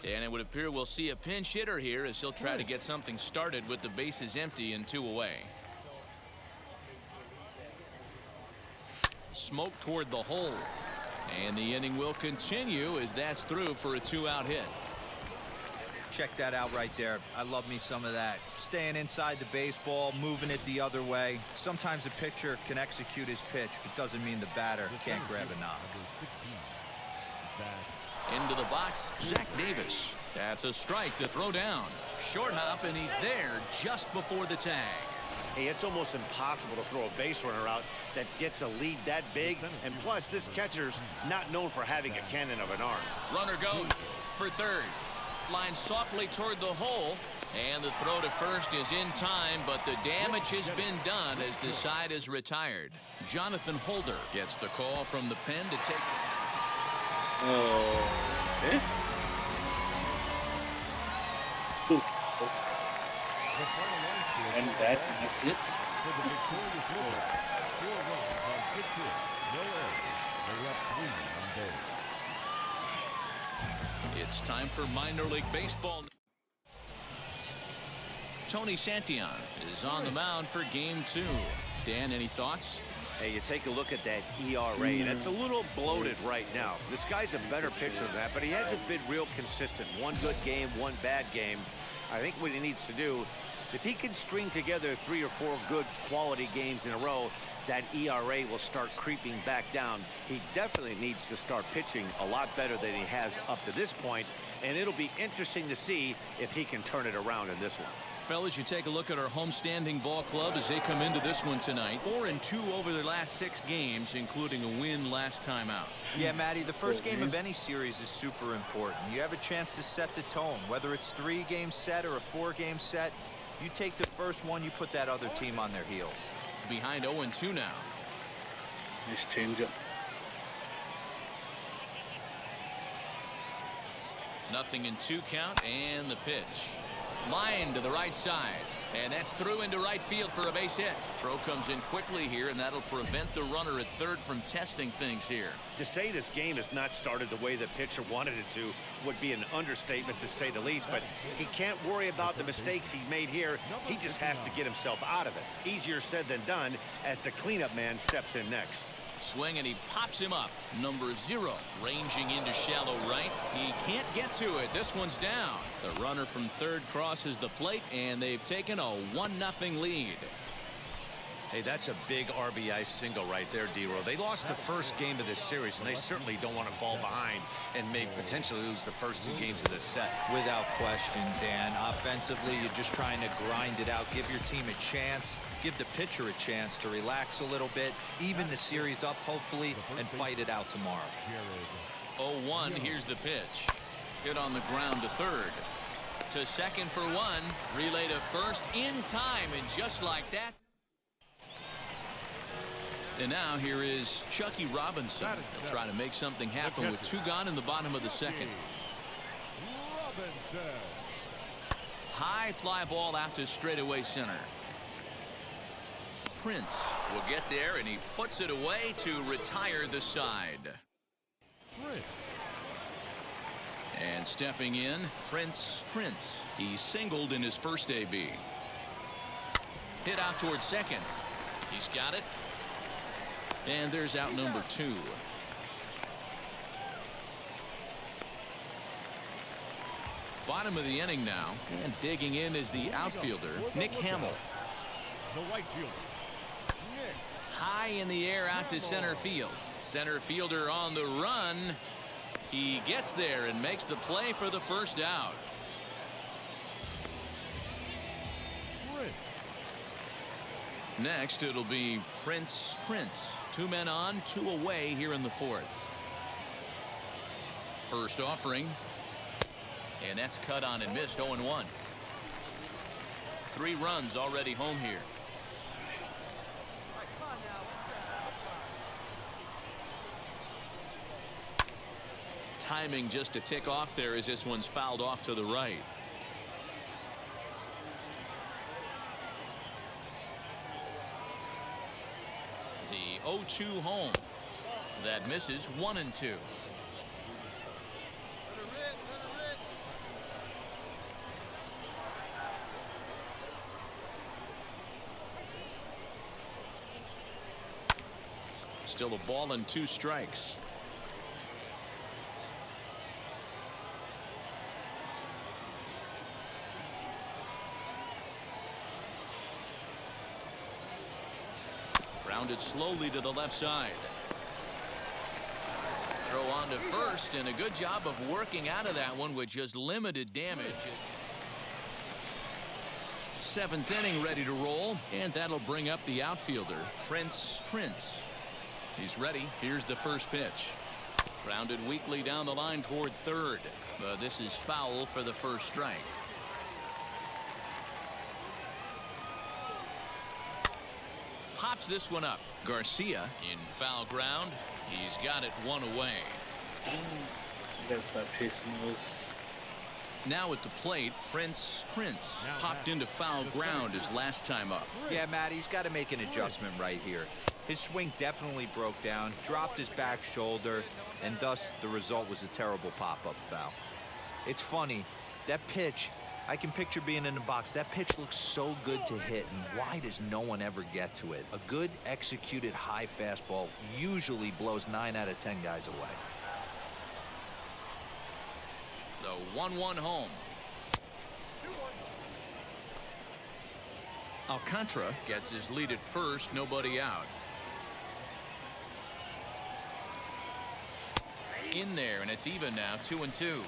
And it would appear we'll see a pinch hitter here as he'll try to get something started with the bases empty and 2 away. Smoke toward the hole. And the inning will continue as that's through for a 2-out hit. Check that out right there. I love me some of that. Staying inside the baseball, moving it the other way. Sometimes a pitcher can execute his pitch, but doesn't mean the batter can't grab a knob. Into the box, Zach Davis. That's a strike to throw down. Short hop, and he's there just before the tag. Hey, it's almost impossible to throw a base runner out that gets a lead that big. And plus, this catcher's not known for having a cannon of an arm. Runner goes for third. Line softly toward the hole. And the throw to first is in time, but the damage has been done as the side is retired. Jonathan Holder gets the call from the pen to take. Okay. And that's it. for the victorious Liberty. 4 runs on 6 hits, no errors. They left 3 on base. It's time for minor league baseball. Tony Santillan is on the mound for game 2. Dan, any thoughts? Hey, you take a look at that ERA, and it's a little bloated right now. This guy's a better pitcher than that, but he hasn't been real consistent. One good game, one bad game. I think what he needs to do, if he can string together 3 or 4 good quality games in a row, that ERA will start creeping back down. He definitely needs to start pitching a lot better than he has up to this point, and it'll be interesting to see if he can turn it around in this one. Fellas, you take a look at our homestanding ball club as they come into this one tonight. 4-2 over their last 6 games, including a win last time out. Yeah, Matty, the first game of any series is super important. You have a chance to set the tone, whether it's 3-game set or a 4-game set. You take the first one, you put that other team on their heels. Behind 0-2 now. Nice changeup. Nothing in 2 count, and the pitch. Line to the right side, and that's through into right field for a base hit. Throw comes in quickly here, and that'll prevent the runner at third from testing things here. To say this game has not started the way the pitcher wanted it to would be an understatement, to say the least, but he can't worry about the mistakes he made here. He just has to get himself out of it. Easier said than done as the cleanup man steps in next. Swing, and he pops him up. Number 0, ranging into shallow right. He can't get to it. This one's down. The runner from third crosses the plate, and they've taken a 1-0 lead. Hey, that's a big RBI single right there, D-Row. They lost the first game of this series, and they certainly don't want to fall behind and maybe potentially lose the first 2 games of this set. Without question, Dan. Offensively, you're just trying to grind it out, give your team a chance, give the pitcher a chance to relax a little bit, even the series up, hopefully, and fight it out tomorrow. 0-1, here's the pitch. Hit on the ground to third. To second for 1. Relay to first in time, and just like that. And now here is Chucky Robinson. He'll try to make something happen with 2 gone in the bottom of the second. Robinson. High fly ball out to straightaway center. Prince will get there, and he puts it away to retire the side. And stepping in, Prince. He singled in his first AB. Hit out towards second. He's got it. And there's out number 2. Bottom of the inning now, and digging in is the outfielder, Nick Hamill. The right fielder, Nick. High in the air out to center field. Center fielder on the run. He gets there and makes the play for the first out. Next, it'll be Prince. 2 men on, 2 away here in the 4th. First offering. And that's cut on and missed. 0-1. 3 runs already home here. Timing just to tick off there as this one's fouled off to the right. The 0-2 home. That misses. 1-2. Still a ball and 2 strikes. Grounded slowly to the left side. Throw on to first, and a good job of working out of that one with just limited damage. 7th inning ready to roll, and that'll bring up the outfielder, Prince. He's ready. Here's the first pitch. Grounded weakly down the line toward third. This is foul for the first strike. Pops this one up. Garcia in foul ground. He's got it 1 away. You gotta stop chasing those. Now at the plate, Prince popped into foul ground his last time up. Yeah, Matt, he's got to make an adjustment right here. His swing definitely broke down, dropped his back shoulder, and thus the result was a terrible pop-up foul. It's funny, that pitch, I can picture being in the box. That pitch looks so good to hit, and why does no one ever get to it? A good executed high fastball usually blows 9 out of 10 guys away. The 1-1 home. Alcantara gets his lead at first, nobody out. In there, and it's even now, 2-2.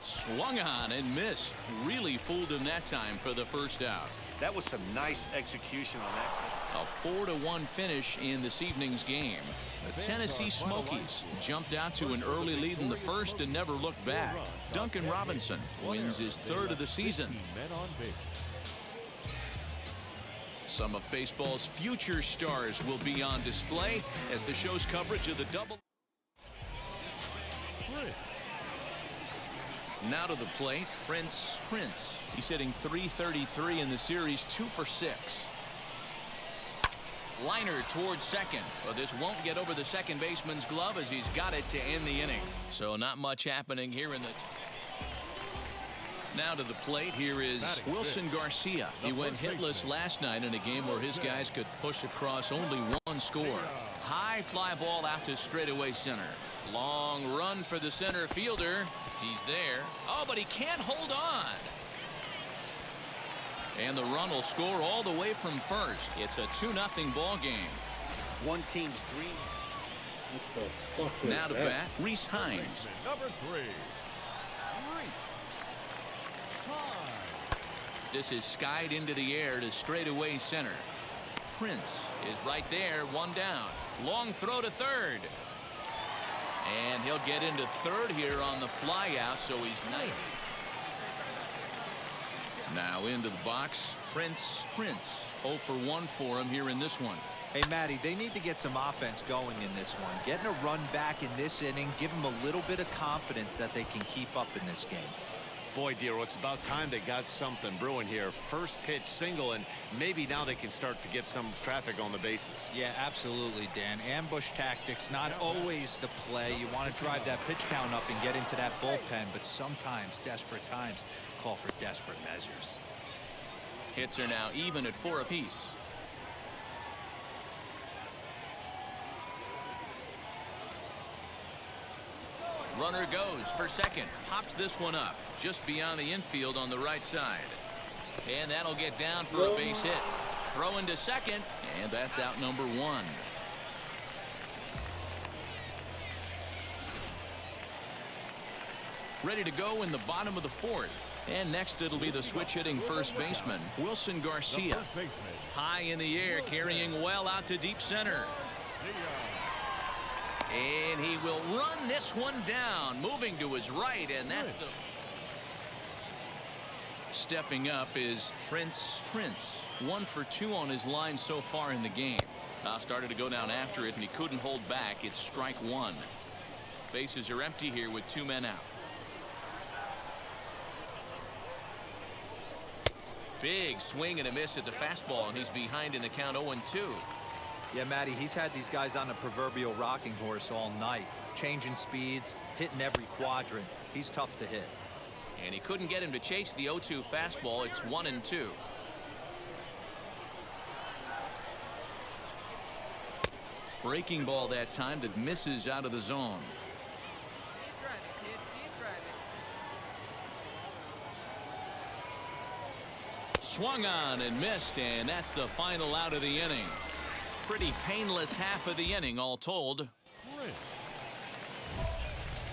Swung on and missed. Really fooled him that time for the first out. That was some nice execution on that. A 4-1 finish in this evening's game. The Tennessee Smokies jumped out to an early lead in the first and never looked back. Duncan Robinson wins his 3rd of the season. Some of baseball's future stars will be on display as the show's coverage of the double. Now to the plate, Prince. He's hitting .333 in the series, 2 for 6. Liner towards second, but this won't get over the second baseman's glove as he's got it to end the inning. So not much happening here in the. Now to the plate, here is Wilson Garcia. He went hitless last night in a game where his guys could push across only 1 score. High fly ball out to straightaway center. Long run for the center fielder. He's there. Oh, but he can't hold on. And the run will score all the way from first. It's a 2-0 ball game. One team's dream. What the fuck was now to that? bat, Rhys Hines. Number 3. This is skied into the air to straightaway center. Prince is right there, 1 down. Long throw to third. And he'll get into third here on the fly out, so he's 90. Now into the box, Prince. 0 for 1 for him here in this one. Hey, Matty, they need to get some offense going in this one. Getting a run back in this inning, give them a little bit of confidence that they can keep up in this game. Boy, Dero, it's about time they got something brewing here. First pitch single, and maybe now they can start to get some traffic on the bases. Yeah, absolutely, Dan. Ambush tactics, not always the play. You want to drive that pitch count up and get into that bullpen, but sometimes desperate times call for desperate measures. Hits are now even at 4 apiece. Runner goes for second. Pops this one up just beyond the infield on the right side. And that'll get down for a base hit. Throw into second, and that's out number 1. Ready to go in the bottom of the 4th. And next it'll be the switch-hitting first baseman, Wilson Garcia. High in the air, carrying well out to deep center. And he will run this one down, moving to his right, and that's the. Stepping up is Prince. 1 for 2 on his line so far in the game. Started to go down after it, and he couldn't hold back. It's strike 1. Bases are empty here with 2 men out. Big swing and a miss at the fastball, and he's behind in the count 0-2. Yeah, Matty, he's had these guys on a proverbial rocking horse all night, changing speeds, hitting every quadrant. He's tough to hit. And he couldn't get him to chase the 0-2 fastball. It's 1-2. Breaking ball that time that misses out of the zone. Swung on and missed, and that's the final out of the inning. Pretty painless half of the inning, all told.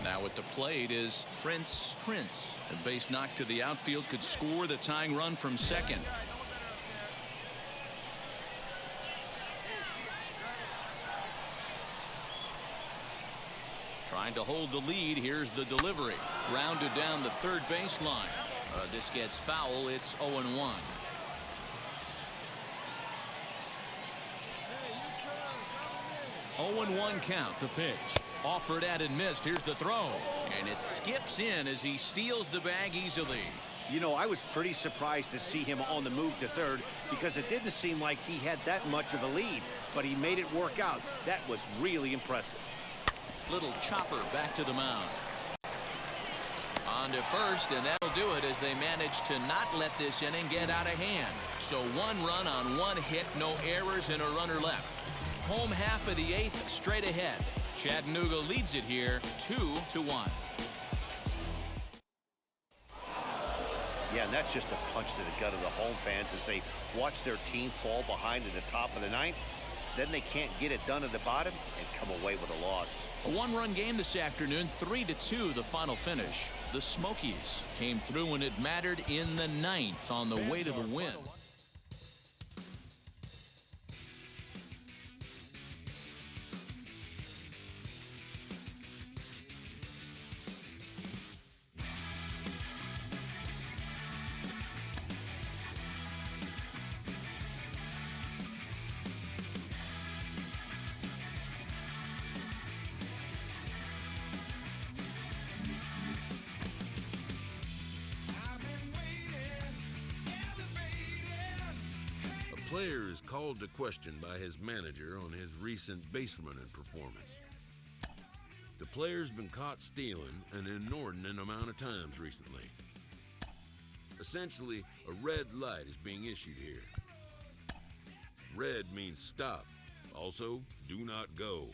Now at the plate is Prince. A base knock to the outfield could score the tying run from second. Trying to hold the lead. Here's the delivery. Grounded down the third baseline. This gets foul. It's 0-1. 0-1 count. The pitch. Offered at and missed. Here's the throw. And it skips in as he steals the bag easily. You know, I was pretty surprised to see him on the move to third because it didn't seem like he had that much of a lead, but he made it work out. That was really impressive. Little chopper back to the mound. On to first, and that'll do it as they manage to not let this inning get out of hand. So 1 run on 1 hit, no errors, and a runner left. Home half of the 8th straight ahead. Chattanooga leads it here 2-1. Yeah, and that's just a punch to the gut of the home fans as they watch their team fall behind at the top of the 9th. Then they can't get it done at the bottom and come away with a loss. A 1-run game this afternoon, 3-2 the final finish. The Smokies came through when it mattered in the 9th on the way to the win. A player is called to question by his manager on his recent base running performance. The player's been caught stealing an inordinate amount of times recently. Essentially, a red light is being issued here. Red means stop. Also, do not go.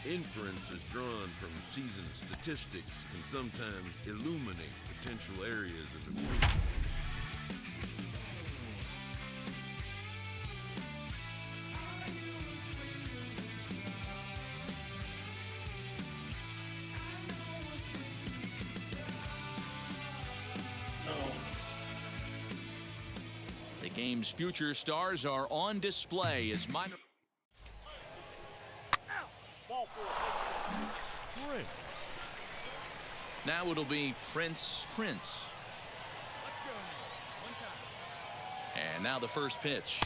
Inferences drawn from season statistics can sometimes illuminate potential areas of improvement. The game's future stars are on display as minor. Now it'll be Prince. And now the first pitch.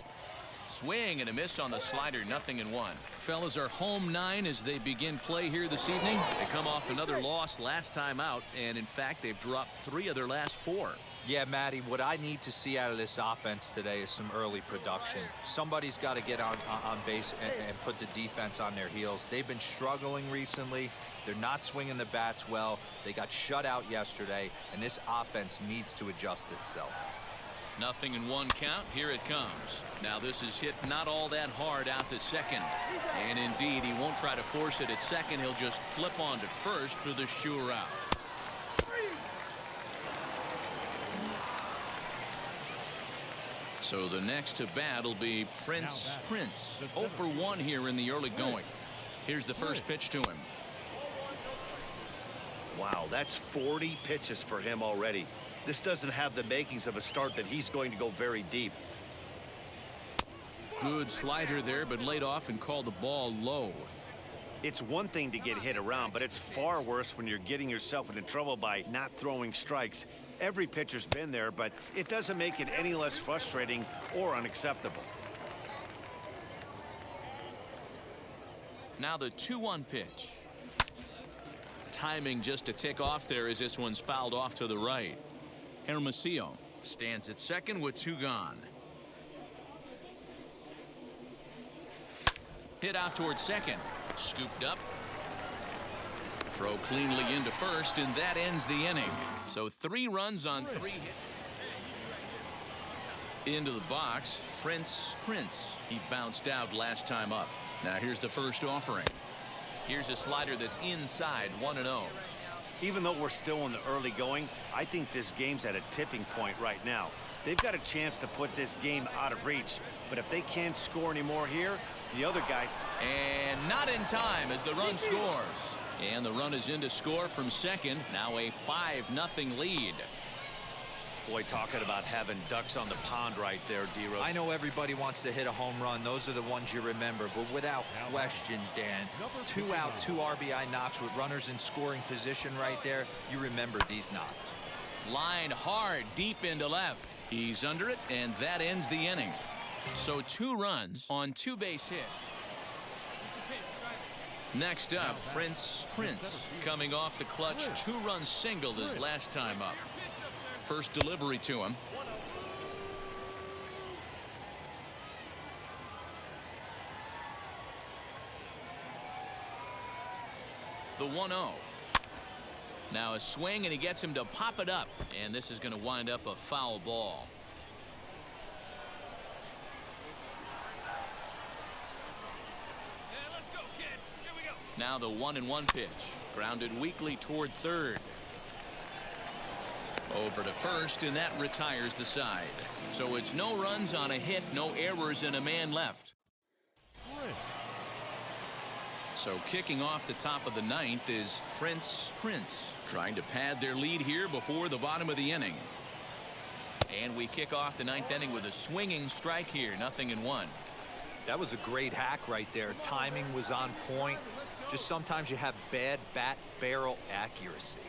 Swing and a miss on the slider, 0-1. Fellas, are home 9 as they begin play here this evening. They come off another loss last time out, and in fact, they've dropped 3 of their last 4. Yeah, Matty, what I need to see out of this offense today is some early production. Somebody's got to get on base and put the defense on their heels. They've been struggling recently. They're not swinging the bats well. They got shut out yesterday, and this offense needs to adjust itself. 0-1 count. Here it comes. Now this is hit not all that hard out to second. And indeed, he won't try to force it at second. He'll just flip on to first for the sure out. So the next to bat will be Prince. 0 for 1 here in the early going. Here's the first pitch to him. Wow, that's 40 pitches for him already. This doesn't have the makings of a start that he's going to go very deep. Good slider there, but laid off and called the ball low. It's one thing to get hit around, but it's far worse when you're getting yourself into trouble by not throwing strikes. Every pitcher's been there, but it doesn't make it any less frustrating or unacceptable. Now the 2-1 pitch. Timing just a tick off there as this one's fouled off to the right. Hermosillo stands at second with 2 gone. Hit out towards second. Scooped up. Throw cleanly into first, and that ends the inning. So 3 runs on 3 hits. Into the box, Prince. He bounced out last time up. Now here's the first offering. Here's a slider that's inside, 1-0. Even though we're still in the early going, I think this game's at a tipping point right now. They've got a chance to put this game out of reach, but if they can't score any more here, the other guys... And not in time as the run scores. And the run is in to score from second. Now a 5-0 lead. Boy, talking about having ducks on the pond right there, D-Rose. I know everybody wants to hit a home run. Those are the ones you remember. But without question, Dan, 2 out, 2 RBI knocks with runners in scoring position right there. You remember these knocks. Line hard deep into left. He's under it, and that ends the inning. So 2 runs on 2 base hits. Next up, Prince coming off the clutch 2-run single his last time up. First delivery to him. The 1-0. Now a swing, and he gets him to pop it up, and this is going to wind up a foul ball. Now the 1-1 pitch, grounded weakly toward third. Over to first, and that retires the side. So it's no runs on a hit, no errors, and a man left. So kicking off the top of the 9th is Prince, trying to pad their lead here before the bottom of the inning. And we kick off the 9th inning with a swinging strike here, 0-1. That was a great hack right there. Timing was on point. Just sometimes you have bad bat barrel accuracy.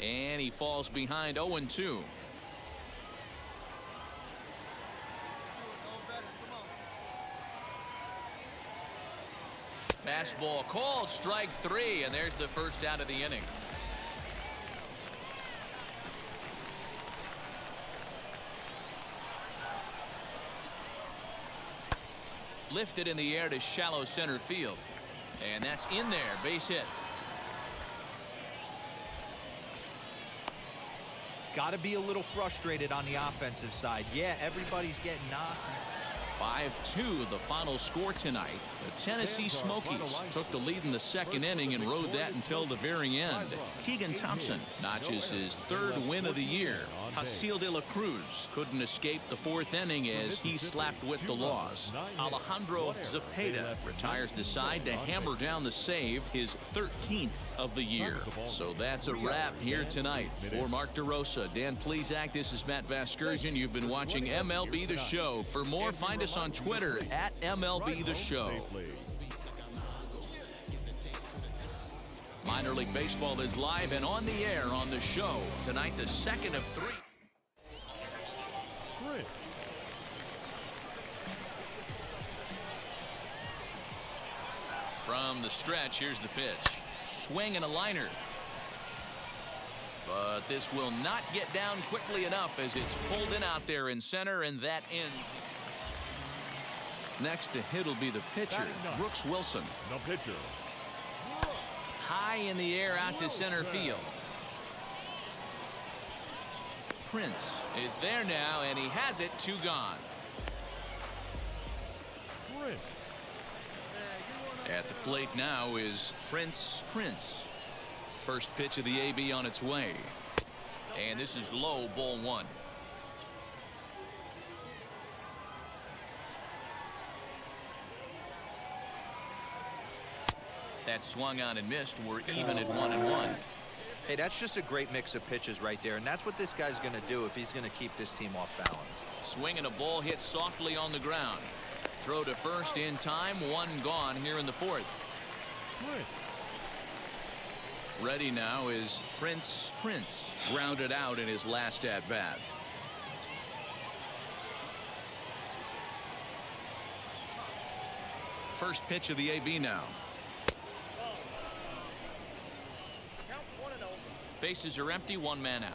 And he falls behind 0-2. Fastball called, strike 3, and there's the first out of the inning. Lifted in the air to shallow center field, and that's in there, base hit. Got to be a little frustrated on the offensive side. Yeah, everybody's getting knocks. 5-2 the final score tonight. The Tennessee Smokies took the lead in the second inning and rode that until the very end. Keegan Thompson notches his 3rd win of the year. Hasil de la Cruz couldn't escape the 4th inning as he slapped with the loss. Alejandro Zepeda retires the side to hammer down the save, his 13th of the year. So that's a wrap here tonight. For Mark DeRosa, Dan Plesac, this is Matt Vasgersian. You've been watching MLB The Show. For more, find us on Twitter at MLB The Show. Minor League Baseball is live and on the air on The Show. Tonight, the 2nd of 3. From the stretch, here's the pitch. Swing and a liner. But this will not get down quickly enough as it's pulled in out there in center, and that ends. Next to hit will be the pitcher, Brooks Wilson. The pitcher. High in the air out to center field. Prince is there now, and he has it, 2 gone. At the plate now is Prince. First pitch of the AB on its way. And this is low, ball 1. That swung on and missed. We're even at 1-1. Hey, that's just a great mix of pitches right there, and that's what this guy's going to do if he's going to keep this team off balance. Swinging a ball hit softly on the ground. Throw to first in time. One gone here in the fourth. Ready now is Prince. Grounded out in his last at bat. First pitch of the AB now. Bases are empty, one man out.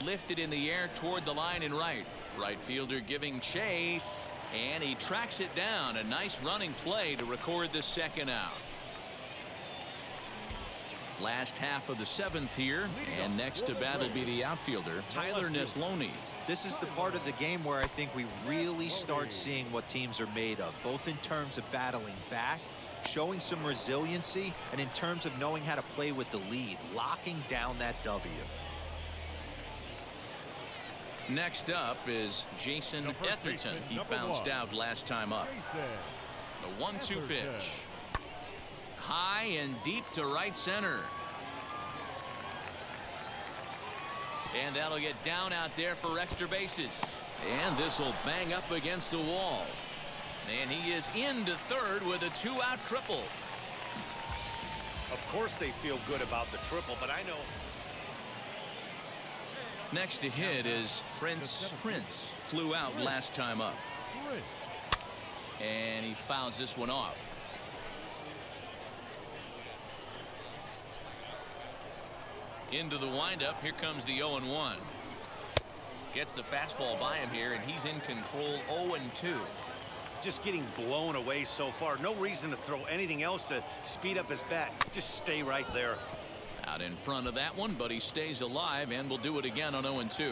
Lifted in the air toward the line and right. Right fielder giving chase, and he tracks it down. A nice running play to record the second out. Last half of the seventh here, and next to bat will be the outfielder, Tyler Neslony. This is the part of the game where I think we really start seeing what teams are made of, both in terms of battling back, showing some resiliency, and in terms of knowing how to play with the lead, locking down that W. Next up is Jason Etherton. He bounced out last time up. The 1-2 pitch. High and deep to right center. And that'll get down out there for extra bases. And this will bang up against the wall. And he is into third with a 2-out triple. Of course they feel good about the triple, but I know. Next to hit is Prince. Flew out last time up. And he fouls this one off. Into the windup. Here comes the 0-1. Gets the fastball by him here, and he's in control. 0-2. Just getting blown away so far. No reason to throw anything else to speed up his bat. Just stay right there. Out in front of that one, but he stays alive and will do it again on 0-2.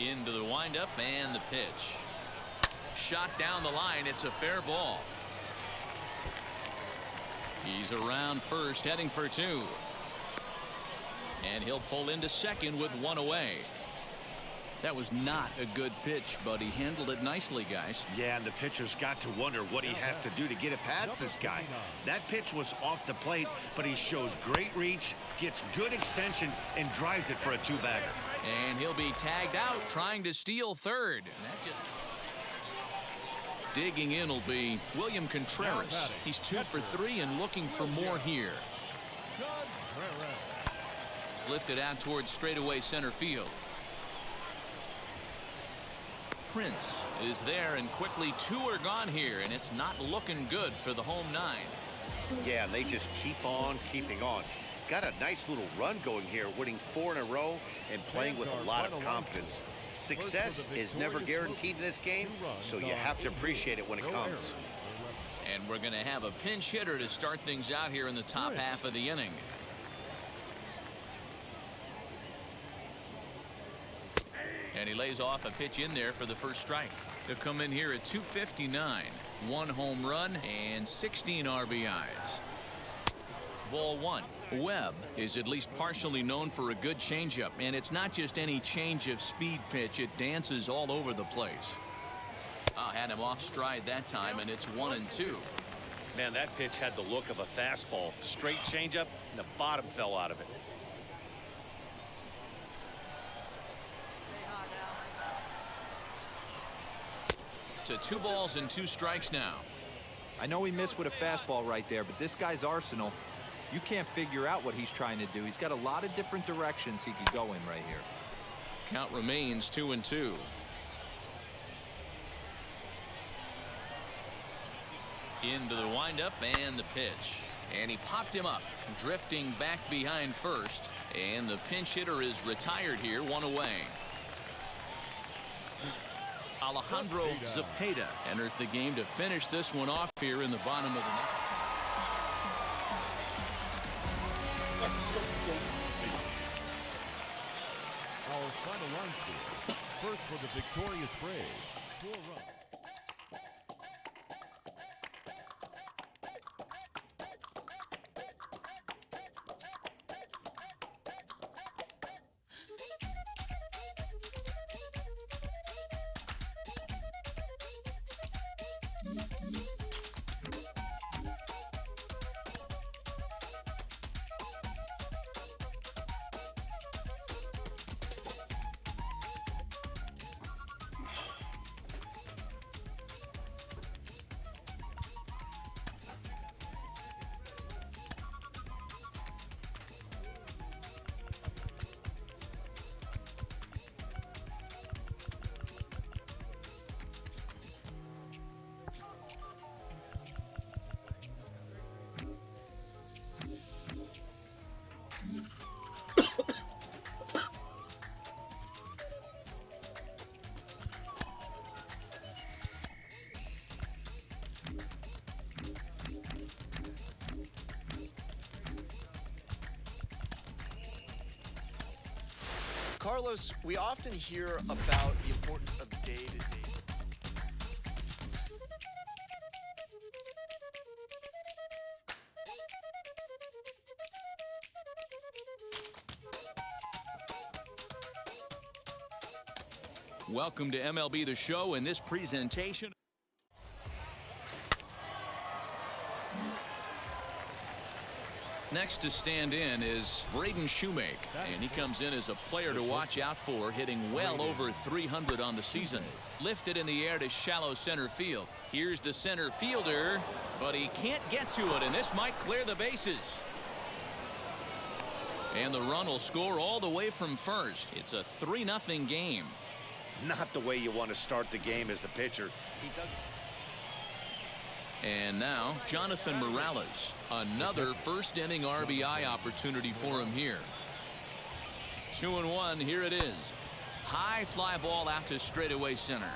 Into the windup and the pitch. Shot down the line. It's a fair ball. He's around first, heading for two. And he'll pull into second with one away. That was not a good pitch, but he handled it nicely, guys. Yeah, and the pitcher's got to wonder what he has to do to get it past this guy. That pitch was off the plate, but he shows great reach, gets good extension, and drives it for a two-bagger. And he'll be tagged out trying to steal third. And that just... Digging in will be William Contreras. He's 2 for 3 and looking for more here. Lifted out towards straightaway center field. Prince is there, and quickly 2 are gone here, and it's not looking good for the home 9. Yeah, and they just keep on keeping on. Got a nice little run going here, winning 4 in a row and playing with a lot of confidence. Success is never guaranteed in this game, so you have to appreciate it when it comes. And we're going to have a pinch hitter to start things out here in the top half of the inning. And he lays off a pitch in there for the first strike. They'll come in here at 259. 1 home run and 16 RBIs. Ball 1. Webb is at least partially known for a good changeup, and it's not just any change of speed pitch. It dances all over the place. Had him off stride that time, and it's 1-2. Man, that pitch had the look of a fastball. Straight changeup, and the bottom fell out of it. To 2 balls and 2 strikes now. I know he missed with a fastball right there, but this guy's arsenal, you can't figure out what he's trying to do. He's got a lot of different directions he could go in right here. Count remains 2-2. Into the windup and the pitch. And he popped him up, drifting back behind first. And the pinch hitter is retired here, 1 away. Alejandro Zepeda enters the game to finish this one off here in the bottom of the ninth. Our final line score. First for the victorious Braves, 4 runs. Carlos, we often hear about the importance of day-to-day. Welcome to MLB The Show and this presentation. Next to stand in is Braden Shoemake, and he comes in as a player to watch out for, hitting well over 300 on the season. Lifted in the air to shallow center field. Here's the center fielder, but he can't get to it, and this might clear the bases. And the run will score all the way from first. It's a 3-0 game. Not the way you want to start the game as the pitcher. He does. And now, Jonathan Morales. Another first-inning RBI opportunity for him here. 2-1, here it is. High fly ball out to straightaway center.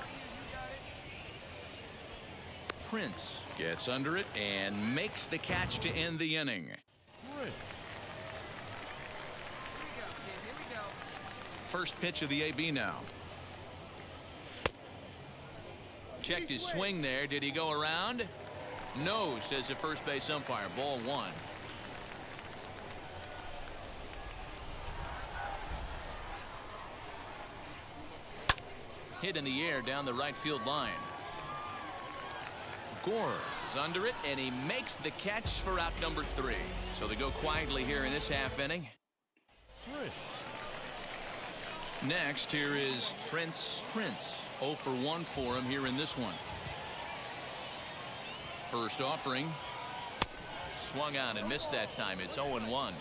Prince gets under it and makes the catch to end the inning. First pitch of the AB now. Checked his swing there. Did he go around? No, says the first base umpire. Ball one. Hit in the air down the right field line. Gore is under it, and he makes the catch for out number 3. So they go quietly here in this half inning. Next, here is Prince. 0 for 1 for him here in this one. First offering. Swung on and missed that time. It's 0-1.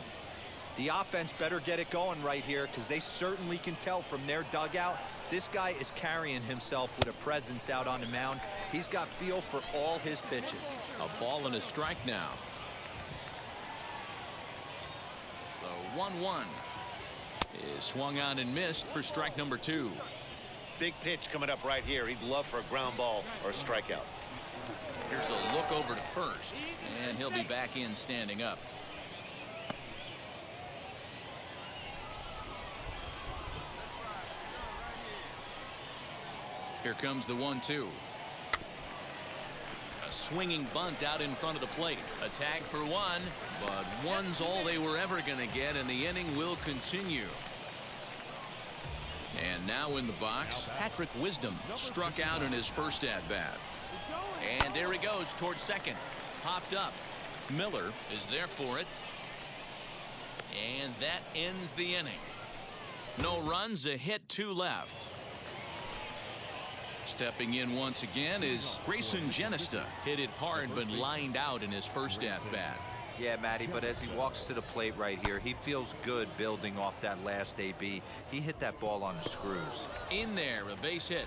The offense better get it going right here, because they certainly can tell from their dugout this guy is carrying himself with a presence out on the mound. He's got feel for all his pitches. A ball and a strike now. The 1-1 is swung on and missed for strike number 2. Big pitch coming up right here. He'd love for a ground ball or a strikeout. Here's a look over to first, and he'll be back in standing up. Here comes the 1-2. A swinging bunt out in front of the plate. A tag for 1, but 1's all they were ever going to get, and the inning will continue. And now in the box, Patrick Wisdom struck out in his first at-bat. And there he goes towards second. Popped up. Miller is there for it. And that ends the inning. No runs, a hit, 2 left. Stepping in once again is Grayson Genesta. Hit it hard but lined out in his first at-bat. Yeah, Matty, but as he walks to the plate right here, he feels good building off that last AB. He hit that ball on the screws. In there, a base hit.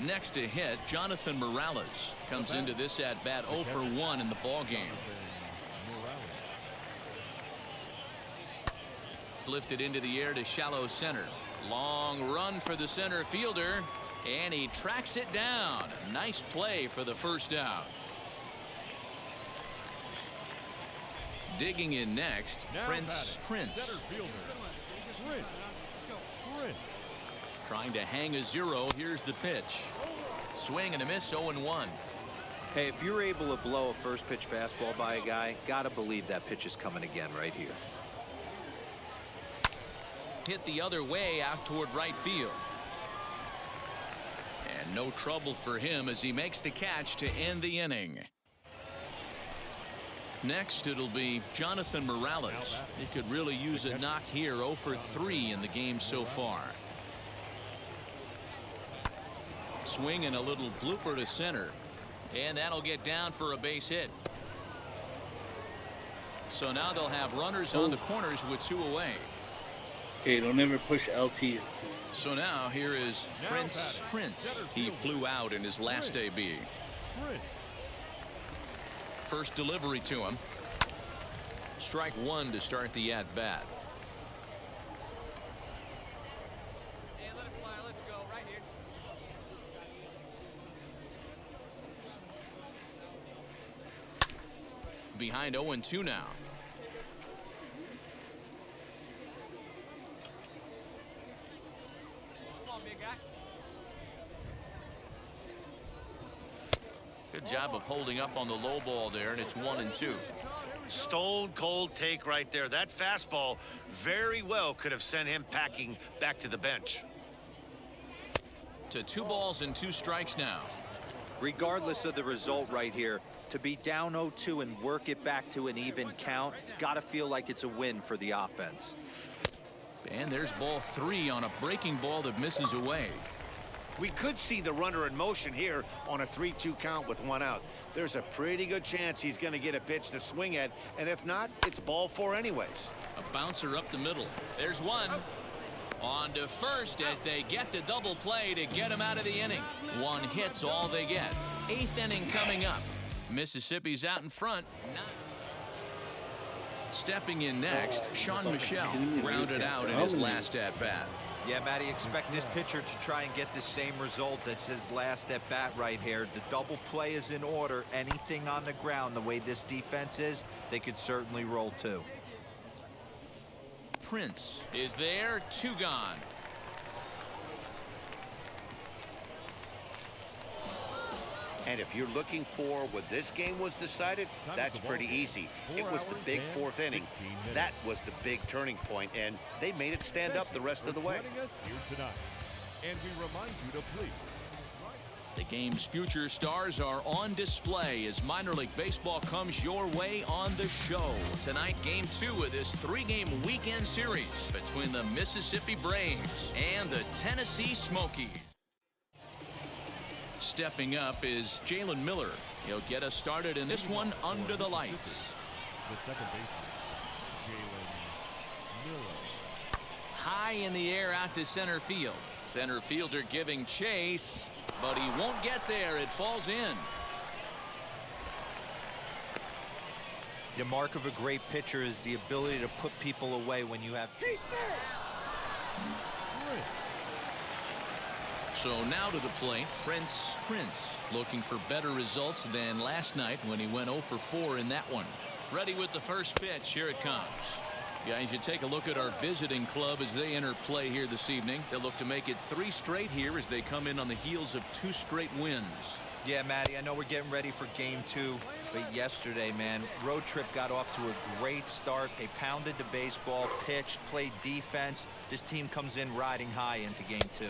Next to hit, Jonathan Morales comes into this at-bat 0 for 1 in the ballgame. Lifted into the air to shallow center. Long run for the center fielder, and he tracks it down. Nice play for the first out. Digging in next, Prince. Trying to hang a 0. Here's the pitch. Swing and a miss, 0-1. Hey, if you're able to blow a first pitch fastball by a guy, gotta believe that pitch is coming again right here. Hit the other way out toward right field. And no trouble for him as he makes the catch to end the inning. Next, it'll be Jonathan Morales. He could really use a knock here. 0 for 3 in the game so far. Swing and a little blooper to center. And that'll get down for a base hit. So now they'll have runners on the corners with 2 away. Okay, don't ever push LT. So now here is Prince. He flew out in his last AB. First delivery to him. Strike 1 to start the at-bat. behind 0-2 now. Good job of holding up on the low ball there, and it's 1-2. Stone cold take right there. That fastball very well could have sent him packing back to the bench. To 2 balls and 2 strikes now. Regardless of the result right here, to be down 0-2 and work it back to an even count, gotta feel like it's a win for the offense. And there's ball 3 on a breaking ball that misses away. We could see the runner in motion here on a 3-2 count with 1 out. There's a pretty good chance he's going to get a pitch to swing at, and if not, it's ball 4 anyways. A bouncer up the middle. There's 1. On to first as they get the double play to get him out of the inning. 1 hit's all they get. 8th inning coming up. Mississippi's out in front. Stepping in next, Sean Michelle grounded out in his last at-bat. Yeah, Matty, expect this pitcher to try and get the same result. That's his last at bat right here. The double play is in order. Anything on the ground, the way this defense is, they could certainly roll too. Prince is there, 2 gone. And if you're looking for what this game was decided, that's pretty easy. It was the big 4th inning. That was the big turning point, and they made it stand up the rest of the way. And we remind you to please. The game's future stars are on display as minor league baseball comes your way on the show. Tonight, game 2 of this 3-game weekend series between the Mississippi Braves and the Tennessee Smokies. Stepping up is Jalen Miller. He'll get us started in this one under the lights. The second baseman, Jalen Miller. High in the air out to center field. Center fielder giving chase, but he won't get there. It falls in. The mark of a great pitcher is the ability to put people away when you have. So now to the plate, Prince looking for better results than last night when he went 0 for 4 in that one. Ready with the first pitch. Here it comes. Guys, you take a look at our visiting club as they enter play here this evening. They'll look to make it 3 straight here as they come in on the heels of 2 straight wins. Yeah, Matty, I know we're getting ready for game 2, but yesterday, man, road trip got off to a great start. They pounded the baseball, pitched, played defense. This team comes in riding high into game 2.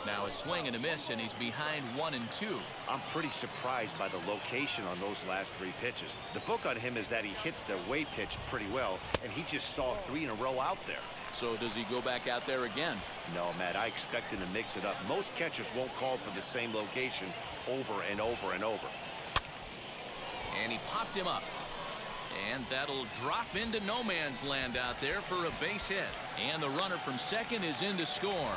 Now a swing and a miss, and he's behind 1-2. I'm pretty surprised by the location on those last 3 pitches. The book on him is that he hits the away pitch pretty well, and he just saw 3 in a row out there. So does he go back out there again? No, Matt, I expect him to mix it up. Most catchers won't call for the same location over and over and over. And he popped him up. And that'll drop into no man's land out there for a base hit. And the runner from second is in to score.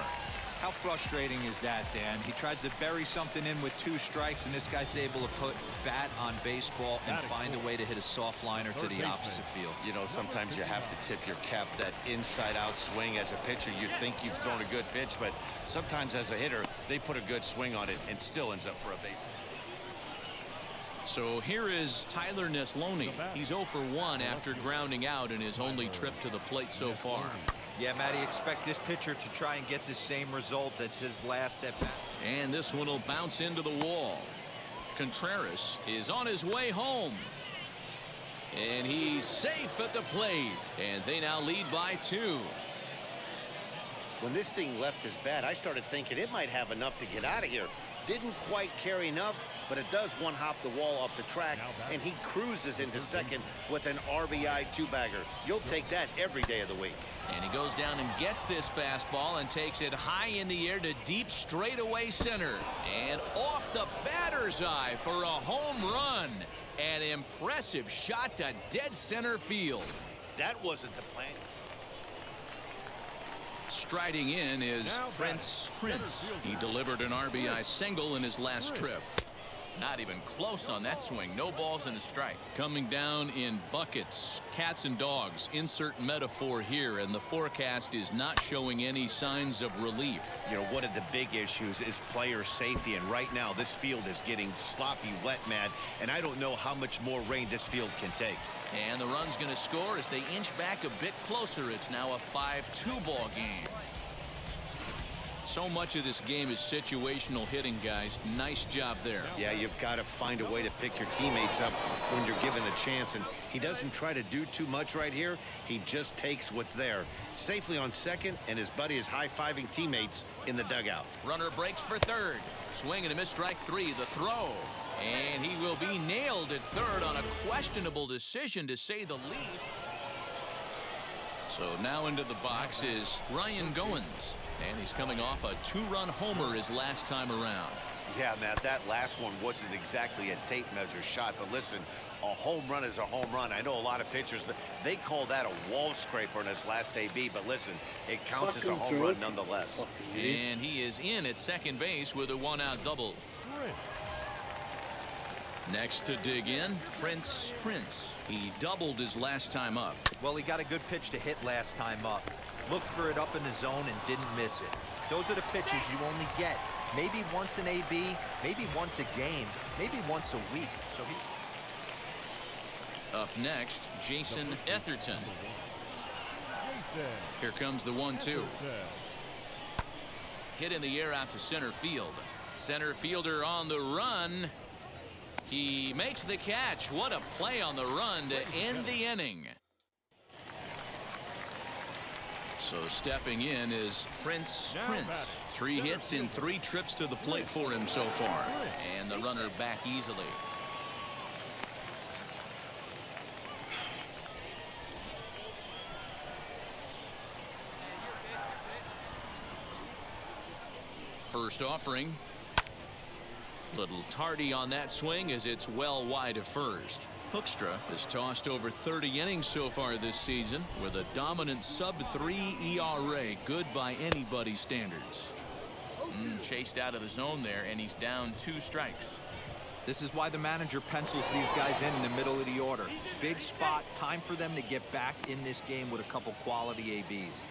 How frustrating is that, Dan? He tries to bury something in with 2 strikes, and this guy's able to put bat on baseball and find a way to hit a soft liner to the opposite field. You know, sometimes you have to tip your cap. That inside-out swing as a pitcher, you think you've thrown a good pitch, but sometimes as a hitter, they put a good swing on it and still ends up for a base. So here is Tyler Neslony. He's 0 for 1 after grounding out in his only trip to the plate so far. Yeah, Matty, expect this pitcher to try and get the same result. That's his last at bat. And this one will bounce into the wall. Contreras is on his way home. And he's safe at the plate. And they now lead by 2. When this thing left his bat, I started thinking it might have enough to get out of here. Didn't quite carry enough, but it does one-hop the wall off the track, and he cruises into second with an RBI 2-bagger. You'll take that every day of the week. And he goes down and gets this fastball and takes it high in the air to deep straightaway center. And off the batter's eye for a home run. An impressive shot to dead center field. That wasn't the plan. Striding in is Prince. He delivered an RBI single in his last trip. Not even close on that swing. No balls and a strike. Coming down in buckets. Cats and dogs. Insert metaphor here. And the forecast is not showing any signs of relief. You know, one of the big issues is player safety. And right now, this field is getting sloppy, wet, Matt. And I don't know how much more rain this field can take. And the run's going to score as they inch back a bit closer. It's now a 5-2 ball game. So much of this game is situational hitting, guys. Nice job there. Yeah, you've got to find a way to pick your teammates up when you're given the chance. And he doesn't try to do too much right here. He just takes what's there. Safely on second, and his buddy is high-fiving teammates in the dugout. Runner breaks for third. Swing and a miss, strike three. The throw. And he will be nailed at third on a questionable decision, to say the least. So now into the box is Ryan Goins. And he's coming off a 2-run homer his last time around. Yeah, Matt, that last one wasn't exactly a tape measure shot. But listen, a home run is a home run. I know a lot of pitchers, they call that a wall scraper in his last AB. But listen, it counts as a home run nonetheless. And he is in at second base with a 1-out double. Next to dig in, Prince. He doubled his last time up. Well, he got a good pitch to hit last time up. Looked for it up in the zone and didn't miss it. Those are the pitches you only get maybe once an AB, maybe once a game, maybe once a week. So he's up next, Jason Etherton. Here comes the 1-2. Hit in the air out to center field. Center fielder on the run. He makes the catch. What a play on the run to end the inning. So stepping in is Prince. 3 hits in 3 trips to the plate for him so far. And the runner back easily. First offering. Little tardy on that swing as it's well wide of first. Hoekstra has tossed over 30 innings so far this season with a dominant sub-3 ERA. Good by anybody's standards. Chased out of the zone there, and he's down 2 strikes. This is why the manager pencils these guys in the middle of the order. Big spot, time for them to get back in this game with a couple quality ABs.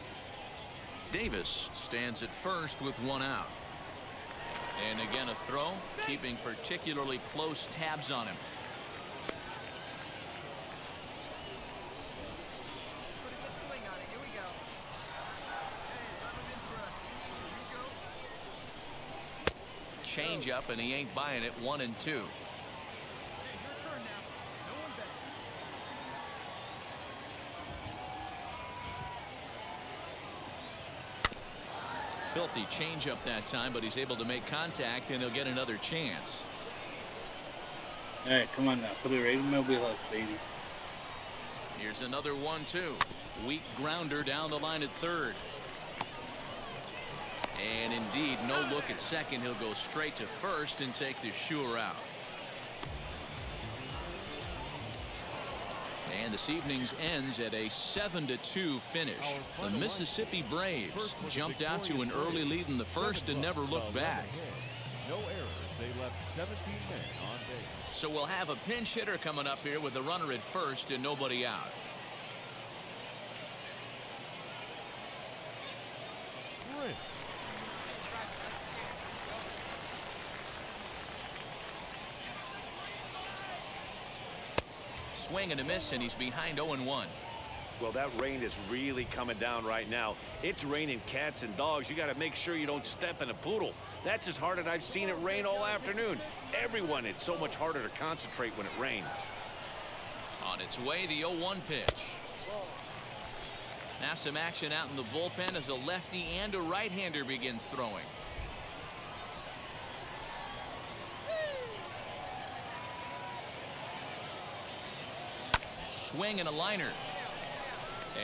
Davis stands at first with 1 out. And again a throw, keeping particularly close tabs on him. Change up, and he ain't buying it. 1-2. Filthy changeup that time, but he's able to make contact, and he'll get another chance. All right, come on now, put it right in my wheelhouse, baby. Here's another 1-2. Weak grounder down the line at third. And indeed, no look at second. He'll go straight to first and take the sure out. And this evening's ends at a 7-2 finish. The Mississippi Braves jumped out to an early lead in the first and never looked back. No errors. They left 17 men on base. So we'll have a pinch hitter coming up here with the runner at first and nobody out. Swing and a miss, and he's behind 0-1. Well, that rain is really coming down right now. It's raining cats and dogs. You got to make sure you don't step in a poodle. That's as hard as I've seen it rain all afternoon. Everyone, it's so much harder to concentrate when it rains. On its way, the 0-1 pitch. Now some action out in the bullpen as a lefty and a right-hander begin throwing. Swing and a liner.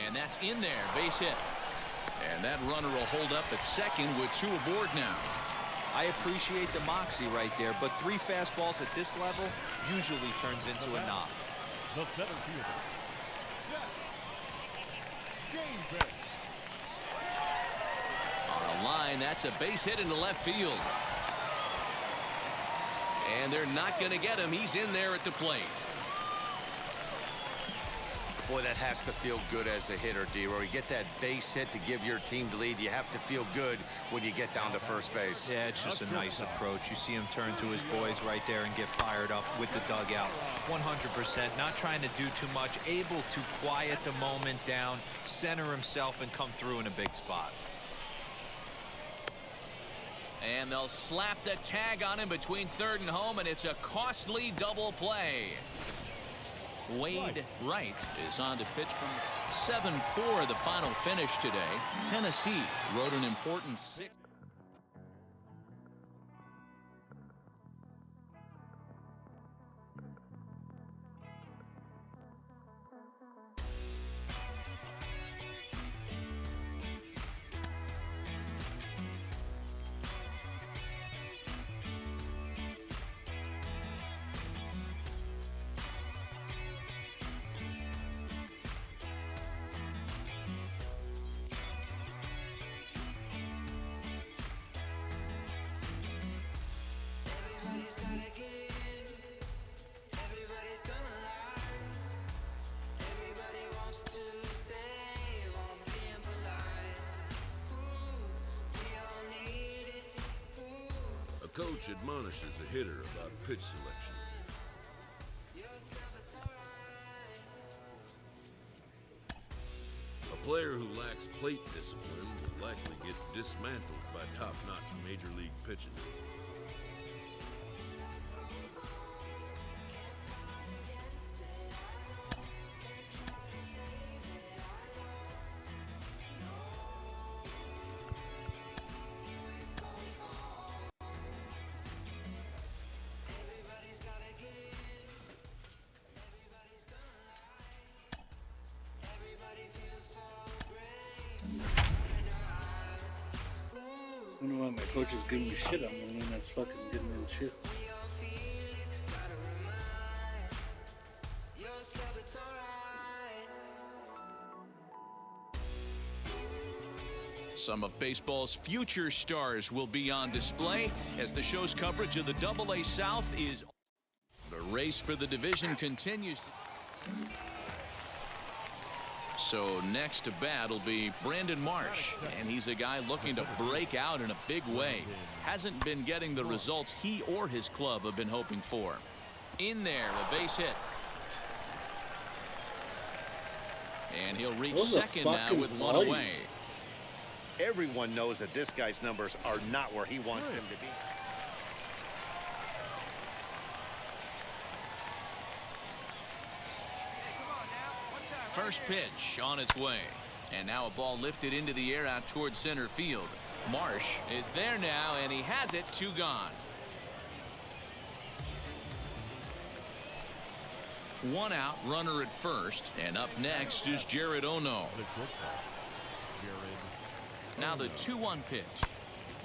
And that's in there, base hit. And that runner will hold up at second with 2 aboard now. I appreciate the moxie right there, but 3 fastballs at this level usually turns into a knock. The center fielder. Game pitch. On a line, that's a base hit into left field. And they're not going to get him. He's in there at the plate. Boy, that has to feel good as a hitter, D-Roy. You get that base hit to give your team the lead. You have to feel good when you get down to first base. Yeah, it's just a nice approach. You see him turn to his boys right there and get fired up with the dugout. 100%, not trying to do too much, able to quiet the moment down, center himself, and come through in a big spot. And they'll slap the tag on him between third and home, and it's a costly double play. Wade Wright is on to pitch from 7-4, the final finish today. Tennessee wrote an important 6. Coach admonishes a hitter about pitch selection. A player who lacks plate discipline will likely get dismantled by top-notch major league pitching. I wonder why my coach is giving me shit. I'm the one that's fucking giving me the shit. Some of baseball's future stars will be on display as the show's coverage of the AA South is. The race for the division continues. So next to bat will be Brandon Marsh, and he's a guy looking to break out in a big way. Hasn't been getting the results he or his club have been hoping for. In there, a base hit. And he'll reach second now with one away. Everyone knows that this guy's numbers are not where he wants them to be. First pitch on its way. And now a ball lifted into the air out towards center field. Marsh is there now, and he has it. 2 gone. 1 out, runner at first. And up next is Jared Ono. Now the 2-1 pitch.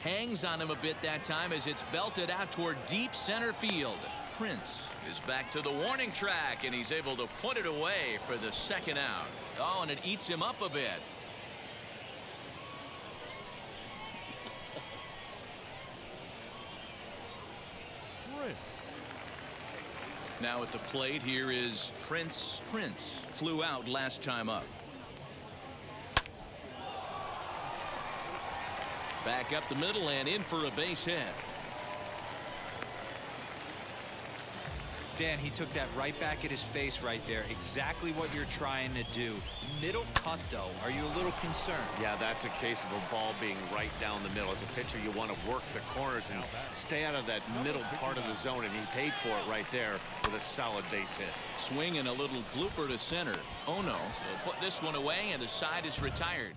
Hangs on him a bit that time as it's belted out toward deep center field. Prince is back to the warning track, and he's able to put it away for the second out. Oh, and it eats him up a bit. Now at the plate here is Prince. Prince flew out last time up. Back up the middle and in for a base hit. Dan, he took that right back at his face right there. Exactly what you're trying to do. Middle cut, though. Are you a little concerned? Yeah, that's a case of a ball being right down the middle. As a pitcher, you want to work the corners and stay out of that middle part of the zone, and he paid for it right there with a solid base hit. Swing and a little blooper to center. Ono will put this one away, and the side is retired.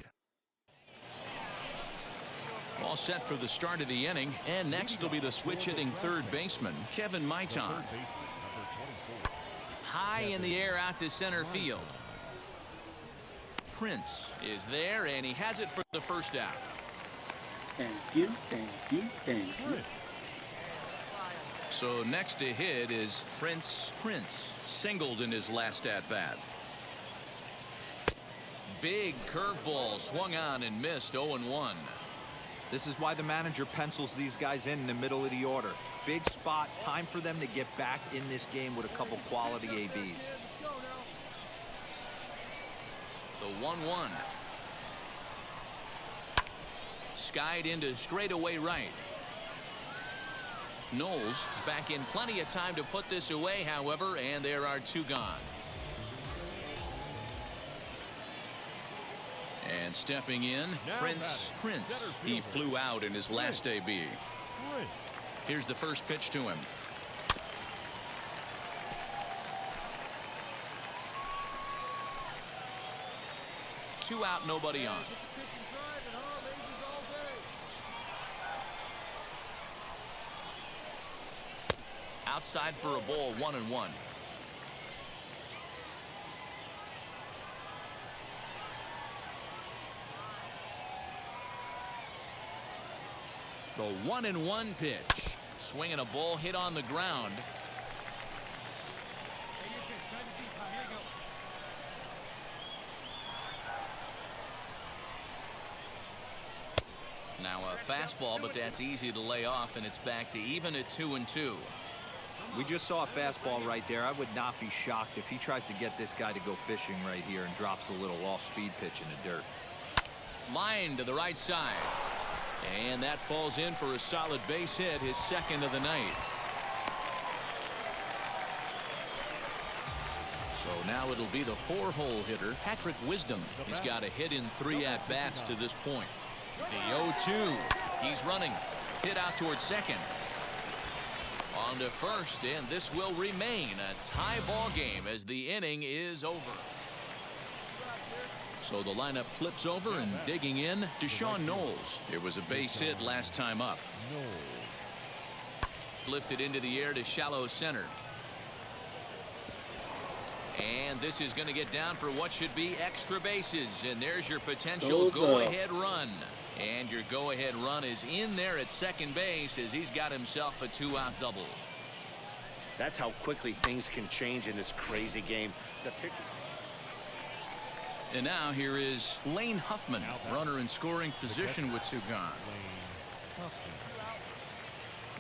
All set for the start of the inning, and next will be the switch-hitting third baseman, Kevin Maitan. High in the air out to center field. Prince is there, and he has it for the first out. Thank you, thank you, thank you. So next to hit is Prince. Prince singled in his last at-bat. Big curveball swung on and missed. 0-1. This is why the manager pencils these guys in the middle of the order. big spot. Time for them to get back in this game with a couple quality ABs. The 1-1. Skied into straightaway right. Knowles is back in plenty of time to put this away, however, and there are 2 gone. And stepping in, Prince. He flew out in his last AB. Here's the first pitch to him. Two out, nobody on. Outside for a ball, 1-1. The 1-1 pitch. Swinging a ball hit on the ground. Now a fastball, but that's easy to lay off, and it's back to even at 2-2. We just saw a fastball right there. I would not be shocked if he tries to get this guy to go fishing right here and drops a little off-speed pitch in the dirt. Line to the right side. And that falls in for a solid base hit, his second of the night. So now it'll be the 4-hole hitter, Patrick Wisdom. He's got a hit in 3 at-bats to this point. The 0-2. He's running. Hit out towards second. On to first, and this will remain a tie ball game as the inning is over. So the lineup flips over, and digging in, Deshaun Knowles. It was a base hit last time up. Lifted into the air to shallow center. And this is going to get down for what should be extra bases. And there's your potential go-ahead run. And your go-ahead run is in there at second base as he's got himself a 2-out double. That's how quickly things can change in this crazy game. The pitcher. And now here is Lane Huffman, runner in scoring position with 2 gone.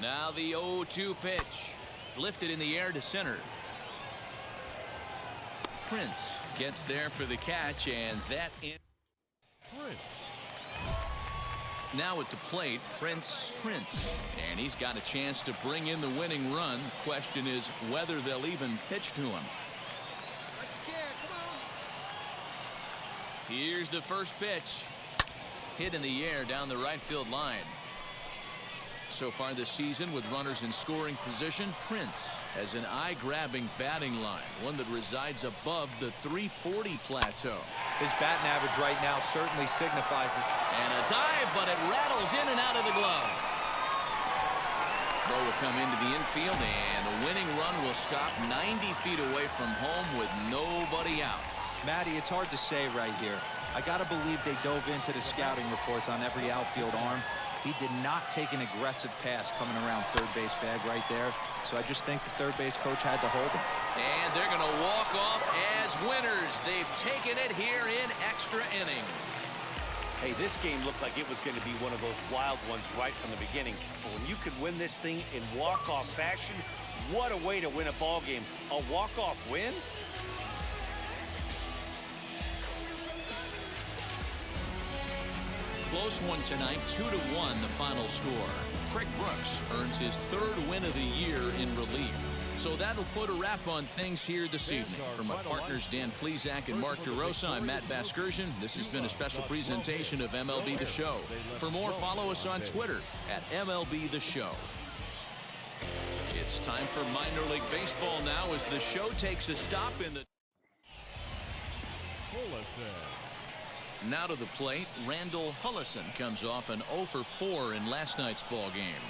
Now the 0-2 pitch. Lifted in the air to center. Prince gets there for the catch, and that in. Now at the plate, Prince. And he's got a chance to bring in the winning run. Question is whether they'll even pitch to him. Here's the first pitch. Hit in the air down the right field line. So far this season with runners in scoring position, Prince has an eye-grabbing batting line, one that resides above the 340 plateau. His batting average right now certainly signifies it. And a dive, but it rattles in and out of the glove. Throw will come into the infield, and the winning run will stop 90 feet away from home with nobody out. Matty, it's hard to say right here. I got to believe they dove into the scouting reports on every outfield arm. He did not take an aggressive pass coming around third base bag right there. So I just think the third base coach had to hold him. And they're going to walk off as winners. They've taken it here in extra innings. Hey, this game looked like it was going to be one of those wild ones right from the beginning. But when you could win this thing in walk-off fashion, what a way to win a ball game. A walk-off win? Close one tonight, 2-1 the final score. Craig Brooks earns his 3rd win of the year in relief. So that'll put a wrap on things here this evening. From my partners Dan Plesac and Mark DeRosa, I'm Matt Vasgersian. This has been a special presentation of MLB The Show. For more, follow us on Twitter at MLB The Show. It's time for minor league baseball now as the show takes a stop in the... Now to the plate, Randall Hullison comes off an 0-for-4 in last night's ball game.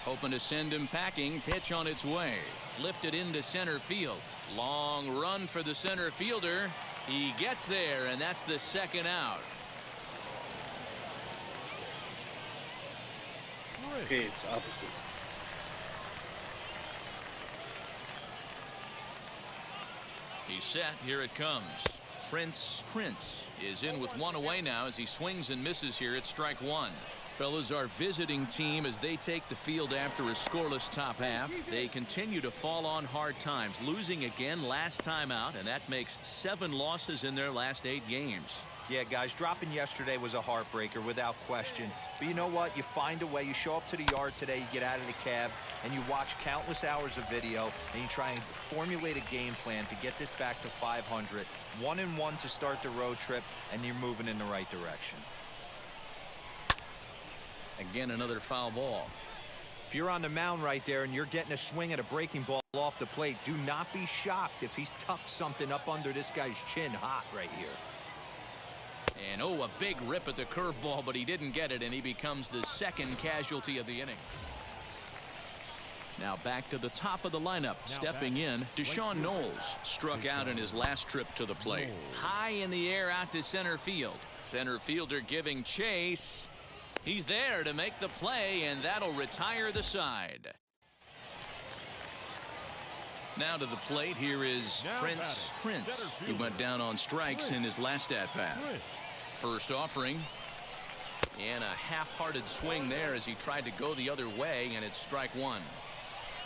Hoping to send him packing, pitch on its way. Lifted into center field. Long run for the center fielder. He gets there, and that's the 2nd out. Okay, it's opposite. He's set. Here it comes. Prince is in with 1 away now as he swings and misses here at strike 1. Fellas, our visiting team, as they take the field after a scoreless top half, they continue to fall on hard times, losing again last time out, and that makes 7 losses in their last 8 games. Yeah, guys, dropping yesterday was a heartbreaker without question. But you know what? You find a way. You show up to the yard today, you get out of the cab, and you watch countless hours of video, and you try and formulate a game plan to get this back to 500. 1-1 to start the road trip, and you're moving in the right direction. Again, another foul ball. If you're on the mound right there and you're getting a swing at a breaking ball off the plate, do not be shocked if he's tucked something up under this guy's chin hot right here. And oh, a big rip at the curveball, but he didn't get it, and he becomes the second casualty of the inning. Now back to the top of the lineup. Stepping in, Deshaun Knowles struck out in his last trip to the plate. High in the air out to center field. Center fielder giving chase. He's there to make the play, and that'll retire the side. Now to the plate, here is Prince. He went down on strikes in his last at-bat. First offering. And a half-hearted swing there as he tried to go the other way, and it's strike 1.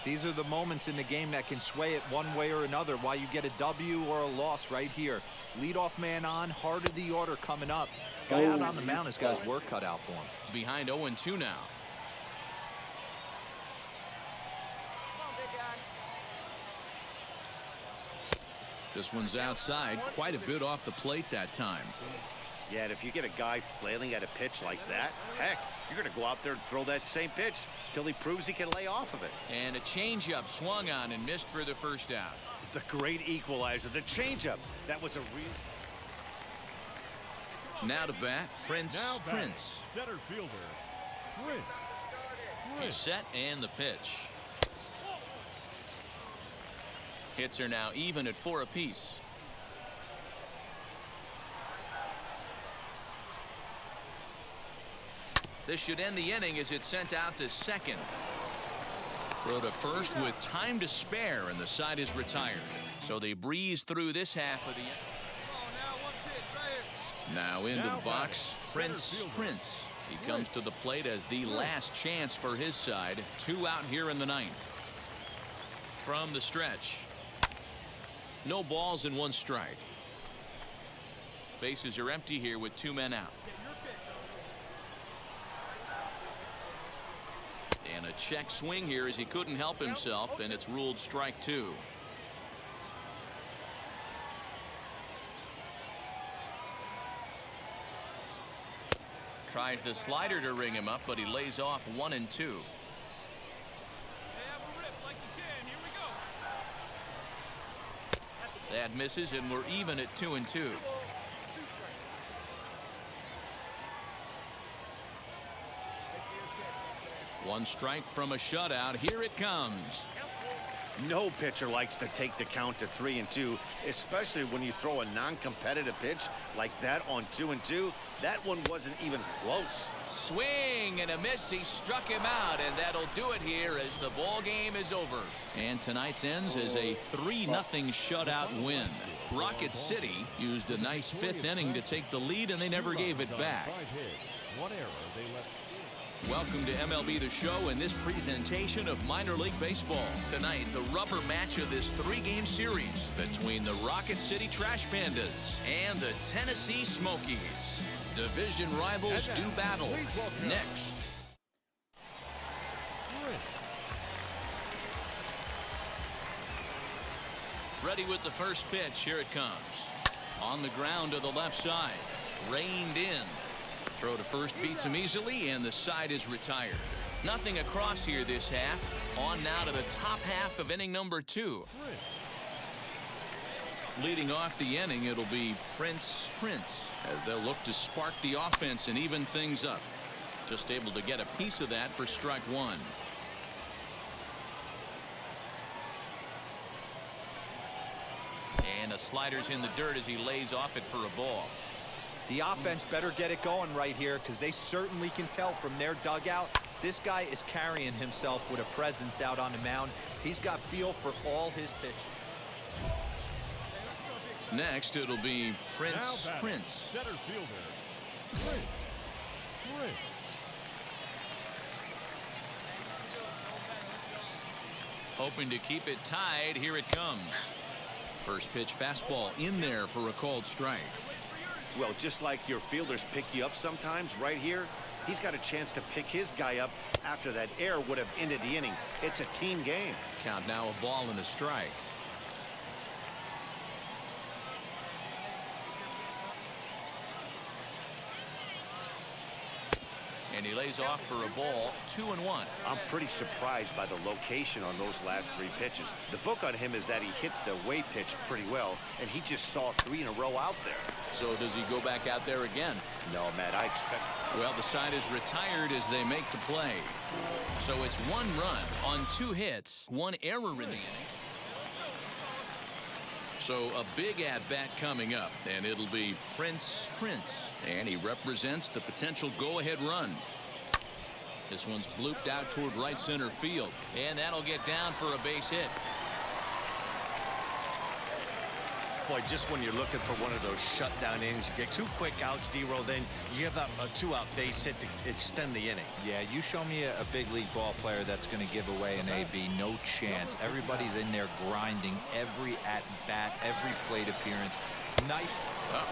These are the moments in the game that can sway it one way or another, why you get a W or a loss right here. Leadoff man on, heart of the order coming up. Guy out on the mound has got his work cut out for him. Behind 0-2 now. This one's outside, quite a bit off the plate that time. Yeah, and if you get a guy flailing at a pitch like that, heck, you're going to go out there and throw that same pitch till he proves he can lay off of it. And a changeup swung on and missed for the first out. The great equalizer, the changeup. That was a real... Now to bat, Prince. Center fielder, Prince. He's set and the pitch. Hits are now even at 4 apiece. This should end the inning as it's sent out to second. Throw to first with time to spare, and the side is retired. So they breeze through this half of the inning. Now into the box, Prince. He comes to the plate as the last chance for his side. 2 out here in the 9th. From the stretch. No balls and 1 strike. Bases are empty here with 2 men out. And a check swing here as he couldn't help himself, and it's ruled strike 2. Tries the slider to ring him up, but he lays off 1 and 2. That misses, and we're even at 2 and 2. One strike from a shutout. Here it comes. No pitcher likes to take the count to 3 and 2, especially when you throw a non-competitive pitch like that on 2 and 2. That one wasn't even close. Swing and a miss. He struck him out, and that'll do it here as the ball game is over. And tonight's ends as a 3-0 shutout win. Rocket City used a nice 5th inning to take the lead, and they never gave it back. 5 hits, 1 error. They left. Welcome to MLB The Show and this presentation of minor league baseball. Tonight, the rubber match of this 3-game series between the Rocket City Trash Pandas and the Tennessee Smokies. Division rivals do battle next. Ready with the first pitch. Here it comes. On the ground to the left side. Reined in. Throw to first beats him easily, and the side is retired. Nothing across here this half. On now to the top half of inning number 2. Leading off the inning, it'll be Prince as they'll look to spark the offense and even things up. Just able to get a piece of that for strike 1. And a slider's in the dirt as he lays off it for a ball. The offense better get it going right here, because they certainly can tell from their dugout this guy is carrying himself with a presence out on the mound. He's got feel for all his pitches. Next, it'll be Prince. Center fielder, Prince. Hoping to keep it tied. Here it comes. First pitch fastball in there for a called strike. Well, just like your fielders pick you up sometimes, right here, he's got a chance to pick his guy up after that error would have ended the inning. It's a team game. Count now a ball and a strike. And he lays off for a ball. 2-1. I'm pretty surprised by the location on those last 3 pitches. The book on him is that he hits the way pitch pretty well, and he just saw 3 in a row out there. So does he go back out there again? No, Matt, I expect. Well, the side is retired as they make the play. So it's 1 run on 2 hits, 1 error in the inning. So a big at-bat coming up, and it'll be Prince. And he represents the potential go-ahead run. This one's blooped out toward right center field, and that'll get down for a base hit. Boy, just when you're looking for one of those shutdown innings, you get 2 quick outs, D-Roll, then you give up a 2-out base hit to extend the inning. Yeah, you show me a big league ball player that's going to give away an AB. No chance. Everybody's in there grinding every at-bat, every plate appearance. Nice.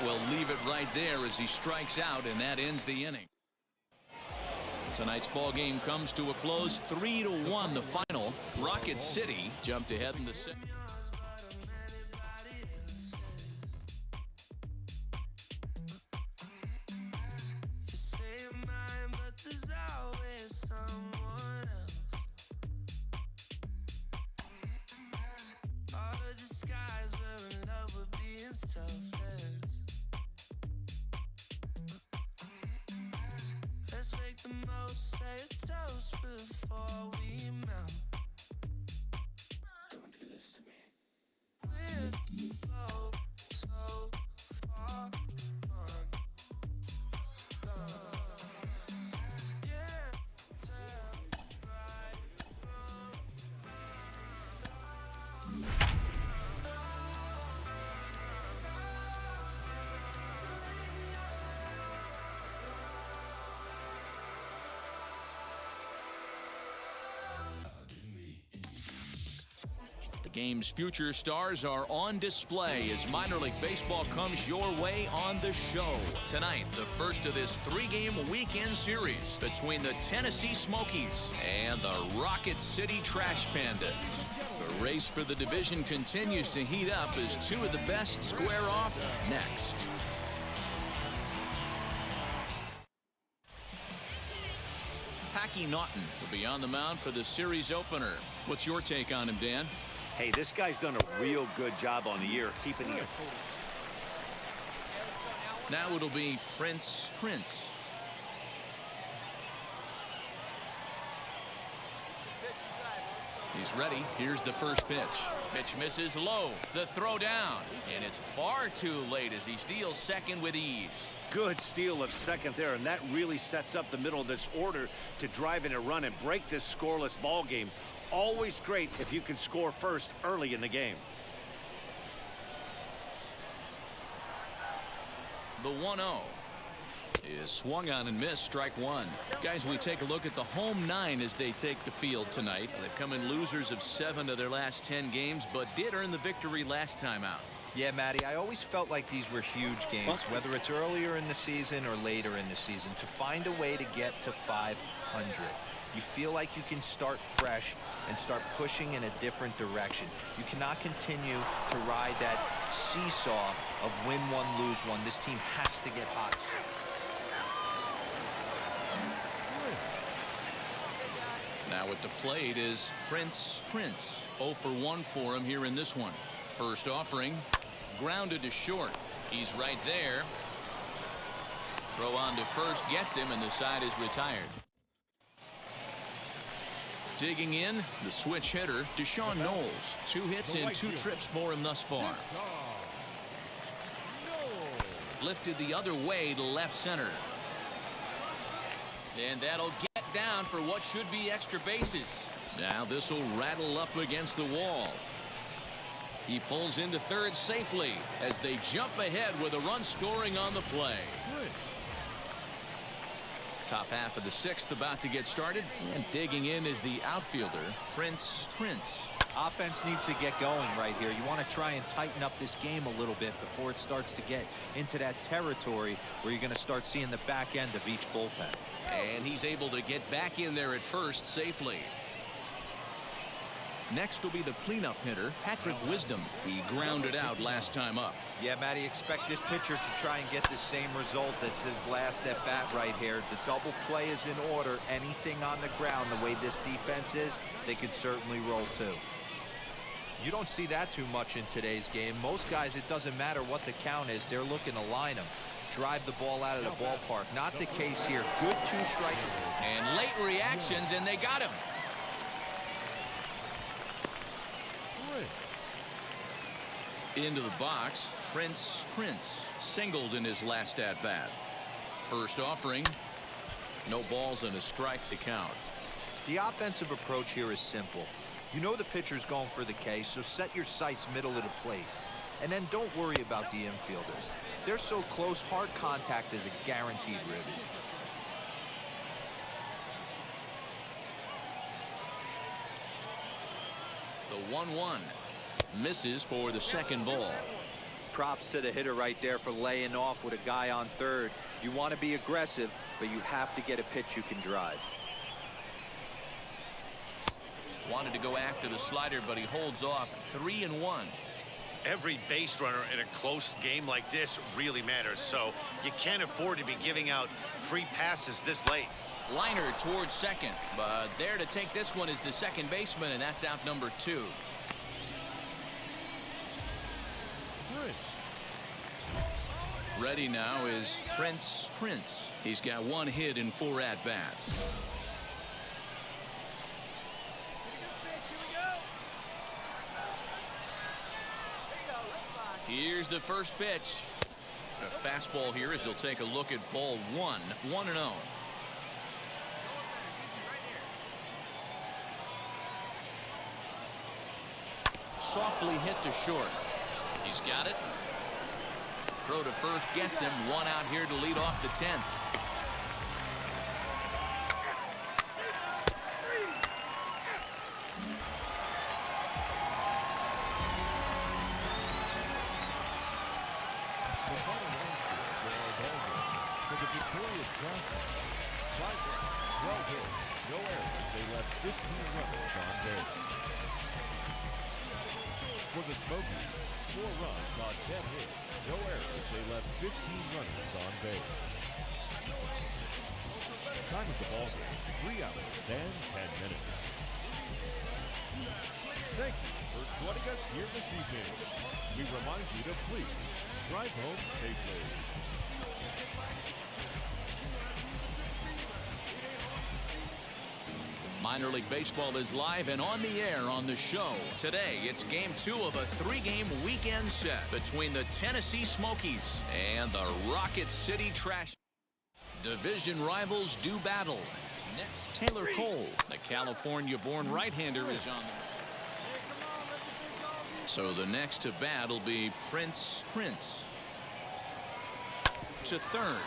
We'll leave it right there as he strikes out, and that ends the inning. Tonight's ball game comes to a close. 3-1 the final. Rocket City jumped ahead in the 6th. Let's make the most, say a toast before we melt. Don't do this to me. We're both so far gone. Yeah, tell right from The game's future stars are on display as minor league baseball comes your way on the show. Tonight, the first of this 3-game weekend series between the Tennessee Smokies and the Rocket City Trash Pandas. The race for the division continues to heat up as 2 of the best square off next. Packy Naughton will be on the mound for the series opener. What's your take on him, Dan? Hey, this guy's done a real good job on the year keeping the. Now it'll be Prince. He's ready. Here's the first pitch. Pitch misses low. The throw down. And it's far too late as he steals second with ease. Good steal of second there, and that really sets up the middle of this order to drive in a run and break this scoreless ball game. Always great if you can score first early in the game. The 1-0 is swung on and missed. Strike 1. Guys, we take a look at the home 9 as they take the field tonight. They've come in losers of 7 of their last 10 games, but did earn the victory last time out. Yeah, Matty, I always felt like these were huge games, whether it's earlier in the season or later in the season, to find a way to get to 500. You feel like you can start fresh and start pushing in a different direction. You cannot continue to ride that seesaw of win one, lose one. This team has to get hot. Now at the plate is Prince. 0 for 1 for him here in this one. First offering, grounded to short. He's right there. Throw on to first gets him, and the side is retired. Digging in, the switch hitter, Deshaun Knowles. 2 hits and 2 trips for him thus far. Lifted the other way to left center. And that'll get down for what should be extra bases. Now this will rattle up against the wall. He pulls into third safely as they jump ahead with a run scoring on the play. Top half of the 6th about to get started, and digging in is the outfielder, Prince. Offense needs to get going right here. You want to try and tighten up this game a little bit before it starts to get into that territory where you're going to start seeing the back end of each bullpen. And he's able to get back in there at first safely. Next will be the cleanup hitter, Patrick Wisdom. He grounded out last time up. Yeah, Matty, expect this pitcher to try and get the same result as his last at bat right here. The double play is in order. Anything on the ground, the way this defense is, they could certainly roll too. You don't see that too much in today's game. Most guys, it doesn't matter what the count is. They're looking to line them, drive the ball out of the ballpark. Not the case here. Good two-strike. And late reactions, and they got him. Into the box, Prince singled in his last at-bat. First offering, no balls and a strike to count. The offensive approach here is simple. You know the pitcher's going for the K, so set your sights middle of the plate. And then don't worry about the infielders. They're so close, hard contact is a guaranteed ribby. The 1-1 misses for the second ball. Props to the hitter right there for laying off with a guy on third. You want to be aggressive, but you have to get a pitch you can drive. Wanted to go after the slider, but he holds off. 3-1. Every base runner in a close game like this really matters, so you can't afford to be giving out free passes this late. Liner towards second, but there to take this one is the second baseman, and that's out number 2. Ready now is Prince. He's got 1 hit in 4 at-bats. Here's the first pitch. A fastball here as he'll take a look at ball 1. 1-0. Softly hit to short. He's got it. Throw to first gets him. 1 out here to lead off the 10th. For the Smokies, 4 runs on 10 hits, no errors. They left 15 runners on base. Time of the ball game, 3 hours and 10 minutes. Thank you for joining us here this evening. We remind you to please drive home safely. Minor League Baseball is live and on the air on the show. Today, it's game 2 of a 3-game weekend set between the Tennessee Smokies and the Rocket City Trash. Division rivals do battle. Taylor Cole, the California-born right-hander, is on the... So the next to bat will be Prince. To third.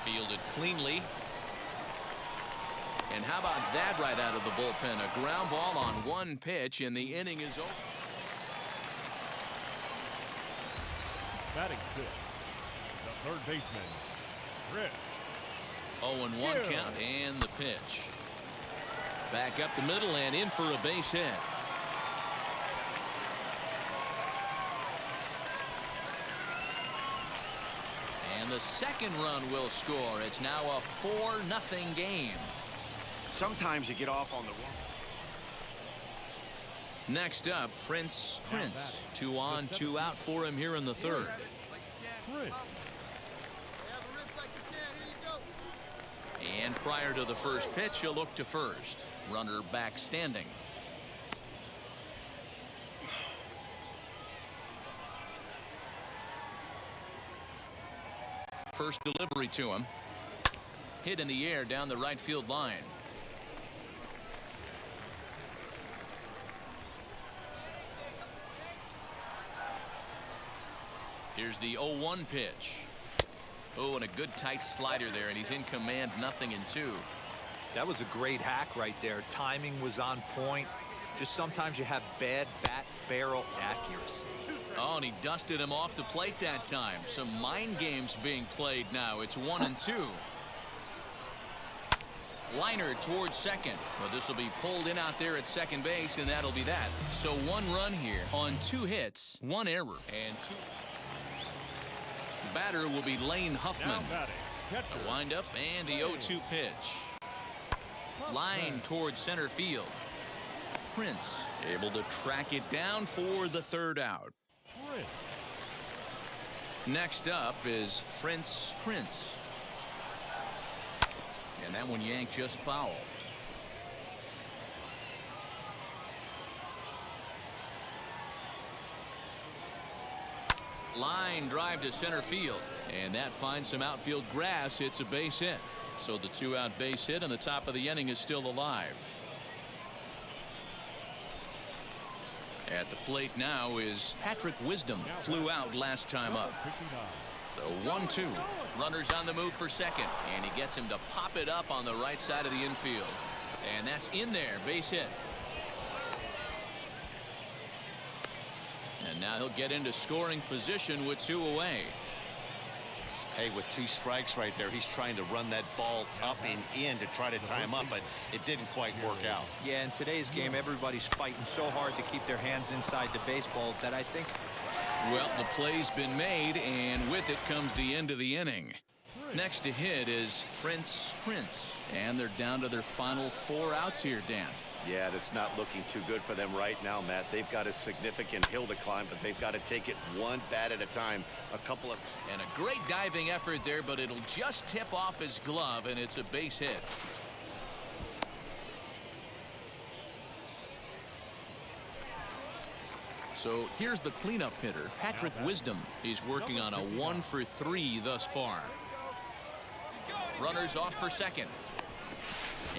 Fielded cleanly. And how about that right out of the bullpen? A ground ball on 1 pitch, and the inning is over. Batting 6, the third baseman, Chris. 0-1 count, and the pitch. Back up the middle and in for a base hit. And the second run will score. It's now a 4-0 game. Sometimes you get off on the wrong. Next up, Prince. 2 on, 2 out for him here in the third. And prior to the first pitch, he'll look to first. Runner back standing. First delivery to him. Hit in the air down the right field line. Here's the 0-1 pitch. Oh, and a good tight slider there, and he's in command, 0-2. That was a great hack right there. Timing was on point. Just sometimes you have bad bat barrel accuracy. Oh, and he dusted him off the plate that time. Some mind games being played now. It's 1-2. Liner towards second. Well, this will be pulled in out there at second base, and that'll be that. So 1 run here on 2 hits, 1 error, and 2. Batter will be Lane Huffman. A windup and the 0-2 pitch. Line towards center field. Prince able to track it down for the 3rd out. Next up is Prince. And that one yanked just foul. Line drive to center field. And that finds some outfield grass. It's a base hit. So the 2-out base hit on the top of the inning is still alive. At the plate now is Patrick Wisdom. Flew out last time up. The 1-2. Runners on the move for second. And he gets him to pop it up on the right side of the infield. And that's in there. Base hit. And now he'll get into scoring position with 2 away. Hey, with 2 strikes right there, he's trying to run that ball up and in to try to tie him up, but it didn't quite work out. Yeah, in today's game, everybody's fighting so hard to keep their hands inside the baseball that I think... Well, the play's been made, and with it comes the end of the inning. Next to hit is Prince. And they're down to their final 4 outs here, Dan. Yeah, that's not looking too good for them right now, Matt. They've got a significant hill to climb, but they've got to take it 1 bat at a time. And a great diving effort there, but it'll just tip off his glove, and it's a base hit. So here's the cleanup hitter, Patrick Wisdom. He's working on a 1 for 3 thus far. Runners off for second.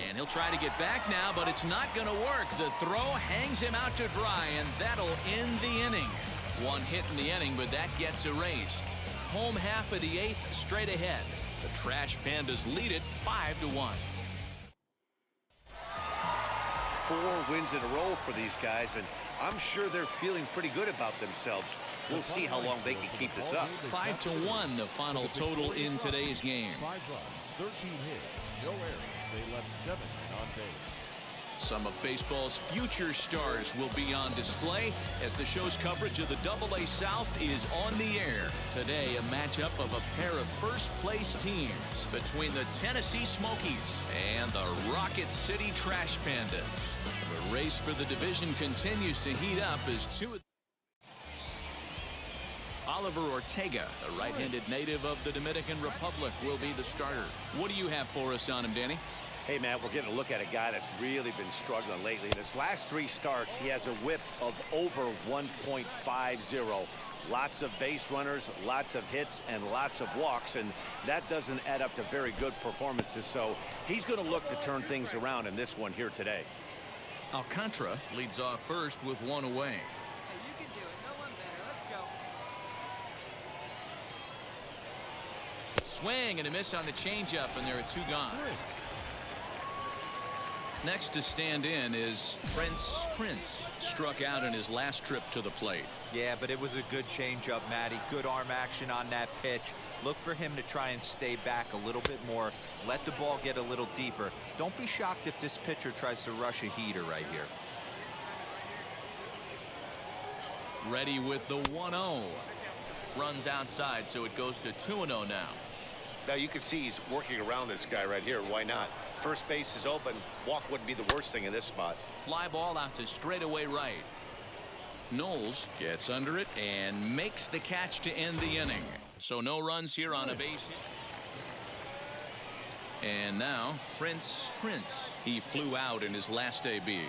And he'll try to get back now, but it's not going to work. The throw hangs him out to dry, and that'll end the inning. 1 hit in the inning, but that gets erased. Home half of the 8th straight ahead. The Trash Pandas lead it 5-1. 4 wins in a row for these guys, and I'm sure they're feeling pretty good about themselves. We'll see how long they can keep this up. 5-1, the final total in today's game. 5 runs, 13 hits, no errors. They left 7 men on base. Some of baseball's future stars will be on display as the show's coverage of the AA South is on the air. Today, a matchup of a pair of first-place teams between the Tennessee Smokies and the Rocket City Trash Pandas. The race for the division continues to heat up as 2. Oliver Ortega, the right-handed native of the Dominican Republic, will be the starter. What do you have for us on him, Danny? Hey, man, we're getting a look at a guy that's really been struggling lately. In his last 3 starts, he has a whip of over 1.50. Lots of base runners, lots of hits, and lots of walks, and that doesn't add up to very good performances. So he's going to look to turn things around in this one here today. Alcantara leads off first with 1 away. Swing and a miss on the changeup, and there are 2 gone. Next to stand in is Prince. Struck out in his last trip to the plate. Yeah, but it was a good changeup, Matty. Good arm action on that pitch. Look for him to try and stay back a little bit more. Let the ball get a little deeper. Don't be shocked if this pitcher tries to rush a heater right here. Ready with the 1-0. Runs outside, so it goes to 2-0 now. Now you can see he's working around this guy right here. Why not? First base is open. Walk wouldn't be the worst thing in this spot. Fly ball out to straightaway right. Knowles gets under it and makes the catch to end the inning. So no runs here on a base hit. And now Prince. He flew out in his last AB.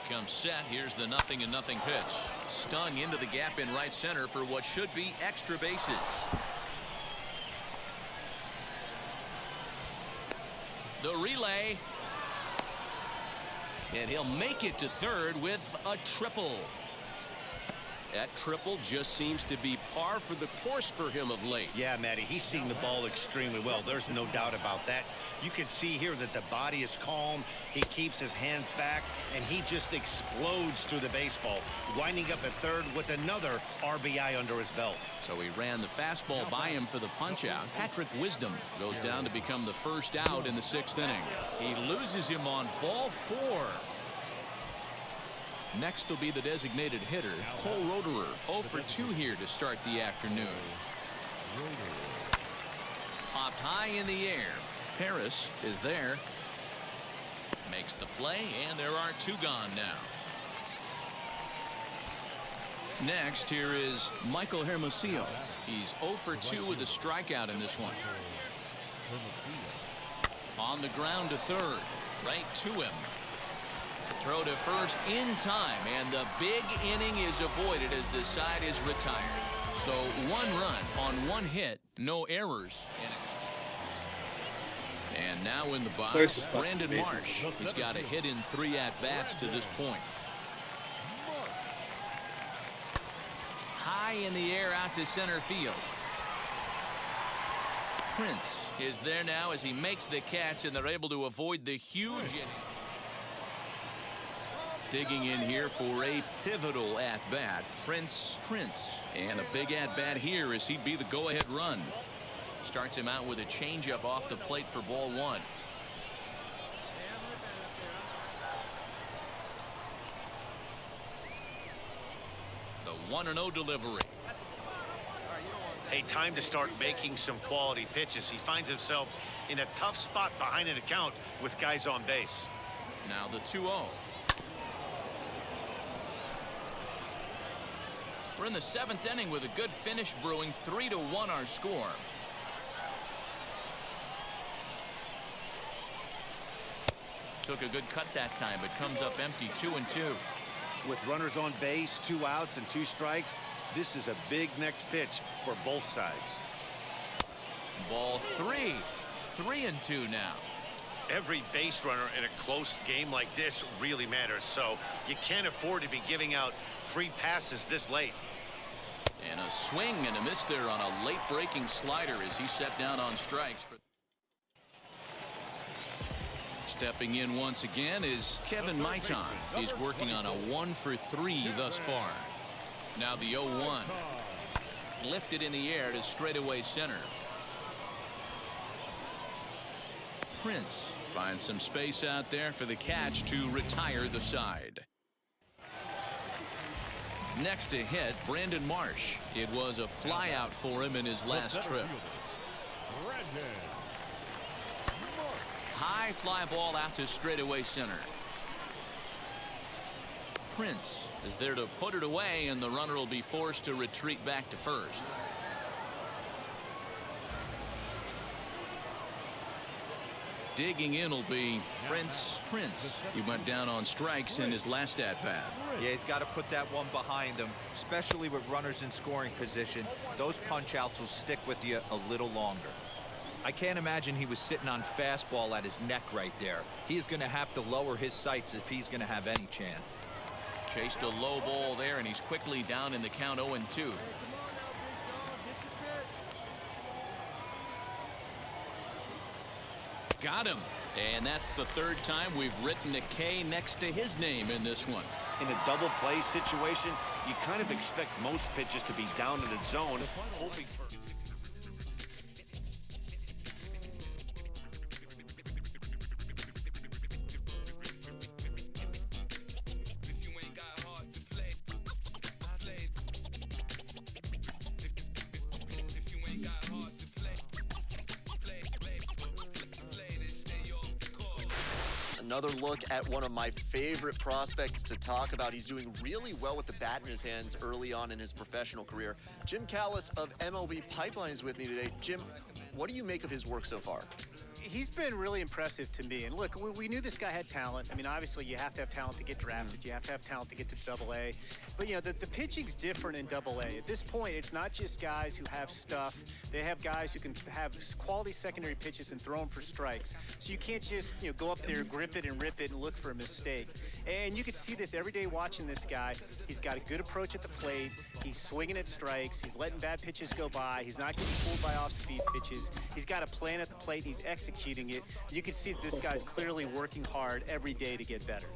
Becomes set. Here's the 0-0 pitch. Stung into the gap in right center for what should be extra bases. The relay. And he'll make it to third with a triple. That triple just seems to be par for the course for him of late. Yeah, Matty, he's seeing the ball extremely well. There's no doubt about that. You can see here that the body is calm. He keeps his hands back, and he just explodes through the baseball, winding up at third with another RBI under his belt. So he ran the fastball by him for the punch-out. Patrick Wisdom goes down to become the first out in the 6th inning. He loses him on ball 4. Next will be the designated hitter, Cole Roederer, 0 for 2 here to start the afternoon. Popped high in the air. Paris is there. Makes the play, and there are 2 gone now. Next, here is Michael Hermosillo. He's 0 for 2 with a strikeout in this one. On the ground to third, right to him. Throw to first in time, and the big inning is avoided as the side is retired. So 1 run on 1 hit, no errors. And now in the box, Brandon Marsh. He's got a hit in 3 at-bats to this point. High in the air out to center field. Prince is there now as he makes the catch, and they're able to avoid the huge inning. Digging in here for a pivotal at-bat, Prince. And a big at-bat here as he'd be the go-ahead run. Starts him out with a changeup off the plate for ball 1. The 1-0 delivery. Hey, time to start making some quality pitches. He finds himself in a tough spot behind an account with guys on base. Now the 2-0. We're in the 7th inning with a good finish brewing. 3-1 our score. Took a good cut that time, but comes up empty. 2-2. With runners on base, 2 outs and 2 strikes, this is a big next pitch for both sides. Ball 3. 3-2 now. Every base runner in a close game like this really matters, so you can't afford to be giving out free passes this late. And a swing and a miss there on a late breaking slider as he set down on strikes. Stepping in once again is Kevin Maitan. He's working on a 1 for 3 thus far. Now the 0-1. Lifted in the air to straightaway center. Prince finds some space out there for the catch to retire the side. Next to hit, Brandon Marsh. It was a flyout for him in his last trip. High fly ball out to straightaway center. Prince is there to put it away, and the runner will be forced to retreat back to first. Digging in will be Prince. He went down on strikes in his last at-bat. Yeah, he's got to put that one behind him, especially with runners in scoring position. Those punch-outs will stick with you a little longer. I can't imagine he was sitting on fastball at his neck right there. He is going to have to lower his sights if he's going to have any chance. Chased a low ball there, and he's quickly down in the count 0-2. Got him. And that's the 3rd time we've written a K next to his name in this one. In a double play situation, you kind of expect most pitches to be down in the zone, hoping for... Another look at one of my favorite prospects to talk about. He's doing really well with the bat in his hands early on in his professional career. Jim Callis of MLB Pipeline is with me today. Jim, what do you make of his work so far? He's been really impressive to me. And look, we knew this guy had talent. I mean, obviously, you have to have talent to get drafted. You have to have talent to get to Double-A. But, you know, the pitching's different in Double-A. At this point, it's not just guys who have stuff. They have guys who can have quality secondary pitches and throw them for strikes. So you can't just, you know, go up there, grip it and rip it and look for a mistake. And you can see this every day watching this guy. He's got a good approach at the plate. He's swinging at strikes. He's letting bad pitches go by. He's not getting fooled by off-speed pitches. He's got a plan at the plate. He's executing it. You can see that this guy's clearly working hard every day to get better.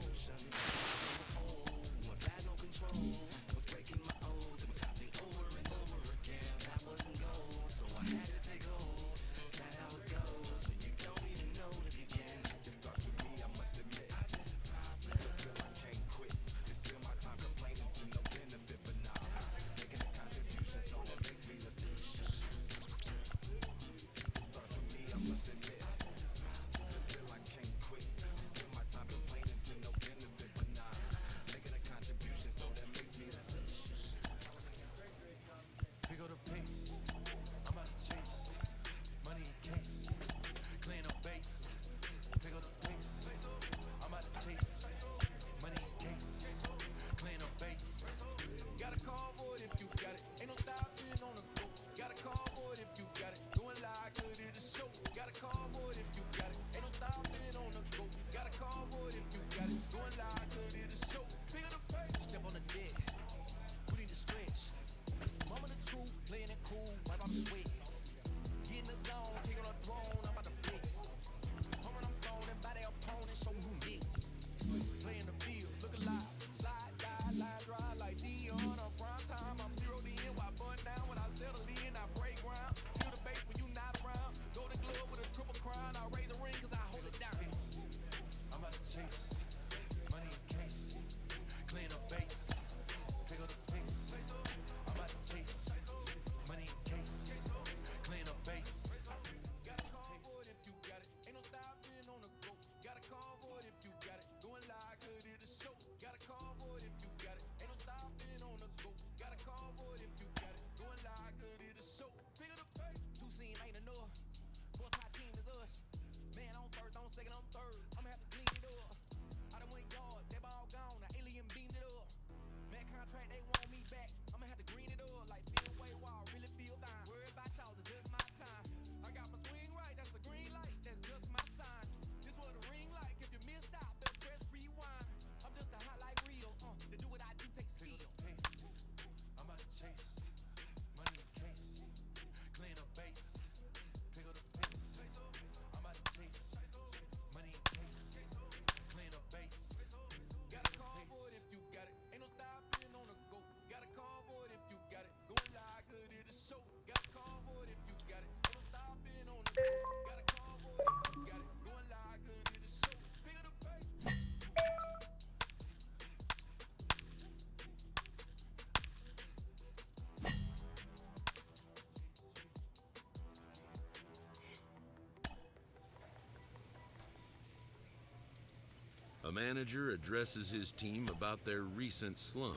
A manager addresses his team about their recent slump.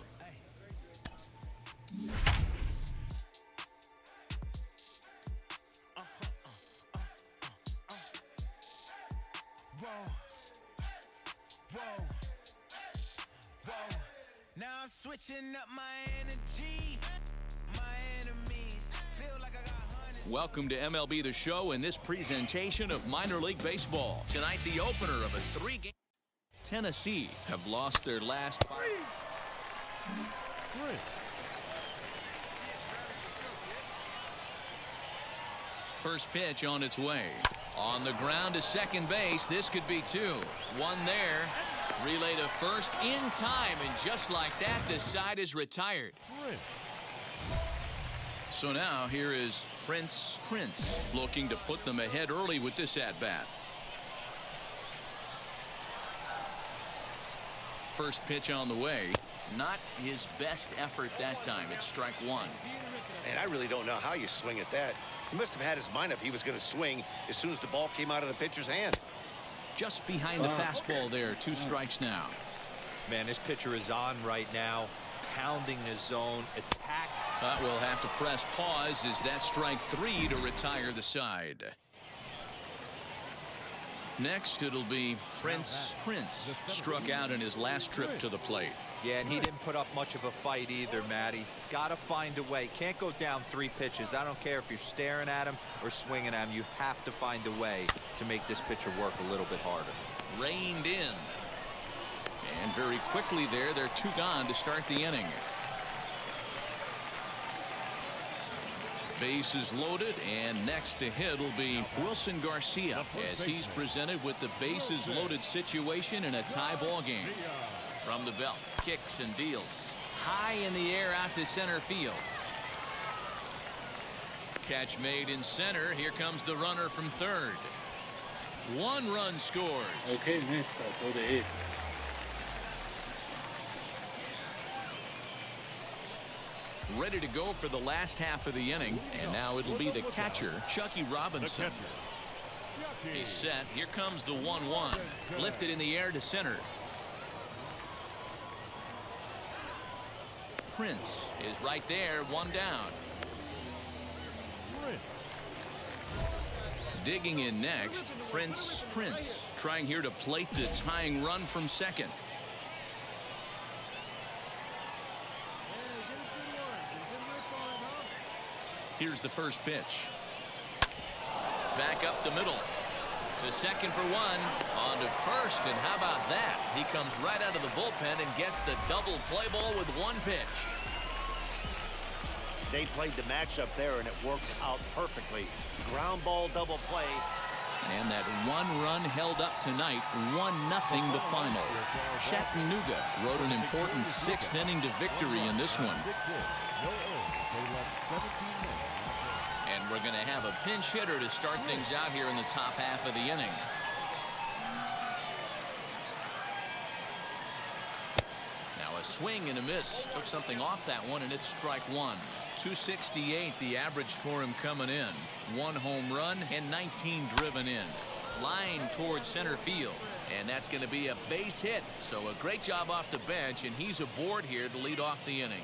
Now I'm switching up my energy. My enemies feel like I got hundreds. Welcome to MLB The Show and this presentation of minor league baseball. Tonight, the opener of a three-game. Tennessee have lost their last 5. First pitch on its way. On the ground to second base. This could be 2. One there. Relay to first in time, and just like that, the side is retired. So now here is Prince looking to put them ahead early with this at-bat. First pitch on the way. Not his best effort that time. It's strike 1. And I really don't know how you swing at that. He must have had his mind up he was going to swing as soon as the ball came out of the pitcher's hand. Just behind the fastball there. 2 strikes now. Man, this pitcher is on right now, pounding the zone, attack. We'll have to press pause as that strike 3 to retire the side. Next, it'll be Prince. Struck out in his last trip to the plate. Yeah, and he didn't put up much of a fight either, Matty. Gotta find a way. Can't go down 3 pitches. I don't care if you're staring at him or swinging at him. You have to find a way to make this pitcher work a little bit harder. Reined in. And very quickly there, they're 2 gone to start the inning. Bases loaded, and next to hit will be Wilson Garcia as he's presented with the bases loaded situation in a tie ball game. From the belt, kicks and deals. High in the air out to center field. Catch made in center. Here comes the runner from third. 1 run scores. Okay, nice. I'll go to 8. Ready to go for the last half of the inning, and now it'll be the catcher, Chucky Robinson. He's set. Here comes the 1-1. Lifted in the air to center. Prince is right there, 1 down. Digging in next, Prince trying here to plate the tying run from second. Here's the first pitch. Back up the middle. To second for 1. On to first, and how about that? He comes right out of the bullpen and gets the double play ball with 1 pitch. They played the matchup there, and it worked out perfectly. Ground ball double play. And that 1 run held up tonight. 1-0 the final. Chattanooga wrote an important 6th inning to victory in this one. And we're going to have a pinch hitter to start things out here in the top half of the inning. Now a swing and a miss. Took something off that one, and it's strike 1. 268 the average for him coming in. 1 home run and 19 driven in. Line towards center field, and that's going to be a base hit. So a great job off the bench, and he's aboard here to lead off the inning.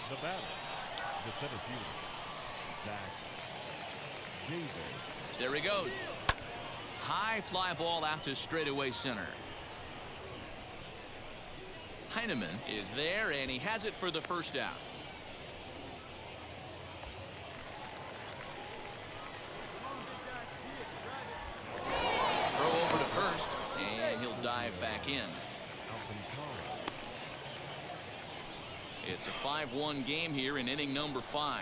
The batter, the center fielder, Zach Davis. There he goes. High fly ball out to straightaway center. Heineman is there, and he has it for the first out. Throw over to first, and he'll dive back in. It's a 5-1 game here in inning number 5.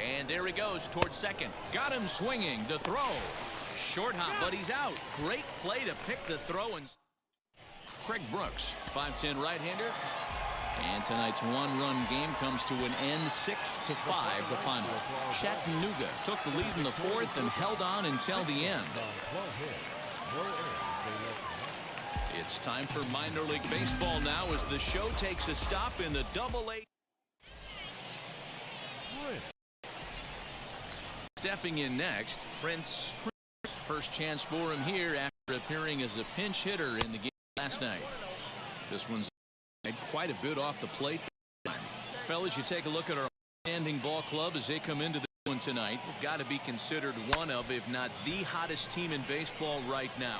And there he goes towards second. Got him swinging. The throw. Short hop, but he's out. Great play to pick the throw. And Craig Brooks, 5'10" right-hander. And tonight's 1-run game comes to an end, 6-5 the final. Chattanooga took the lead in the 4th and held on until the end. It's time for minor league baseball now as the show takes a stop in the Double-A. Stepping in next, Prince. First chance for him here after appearing as a pinch hitter in the game last night. This one's had quite a bit off the plate. Fellas, you take a look at our standing ball club as they come into this one tonight. We've got to be considered one of, if not the hottest team in baseball right now.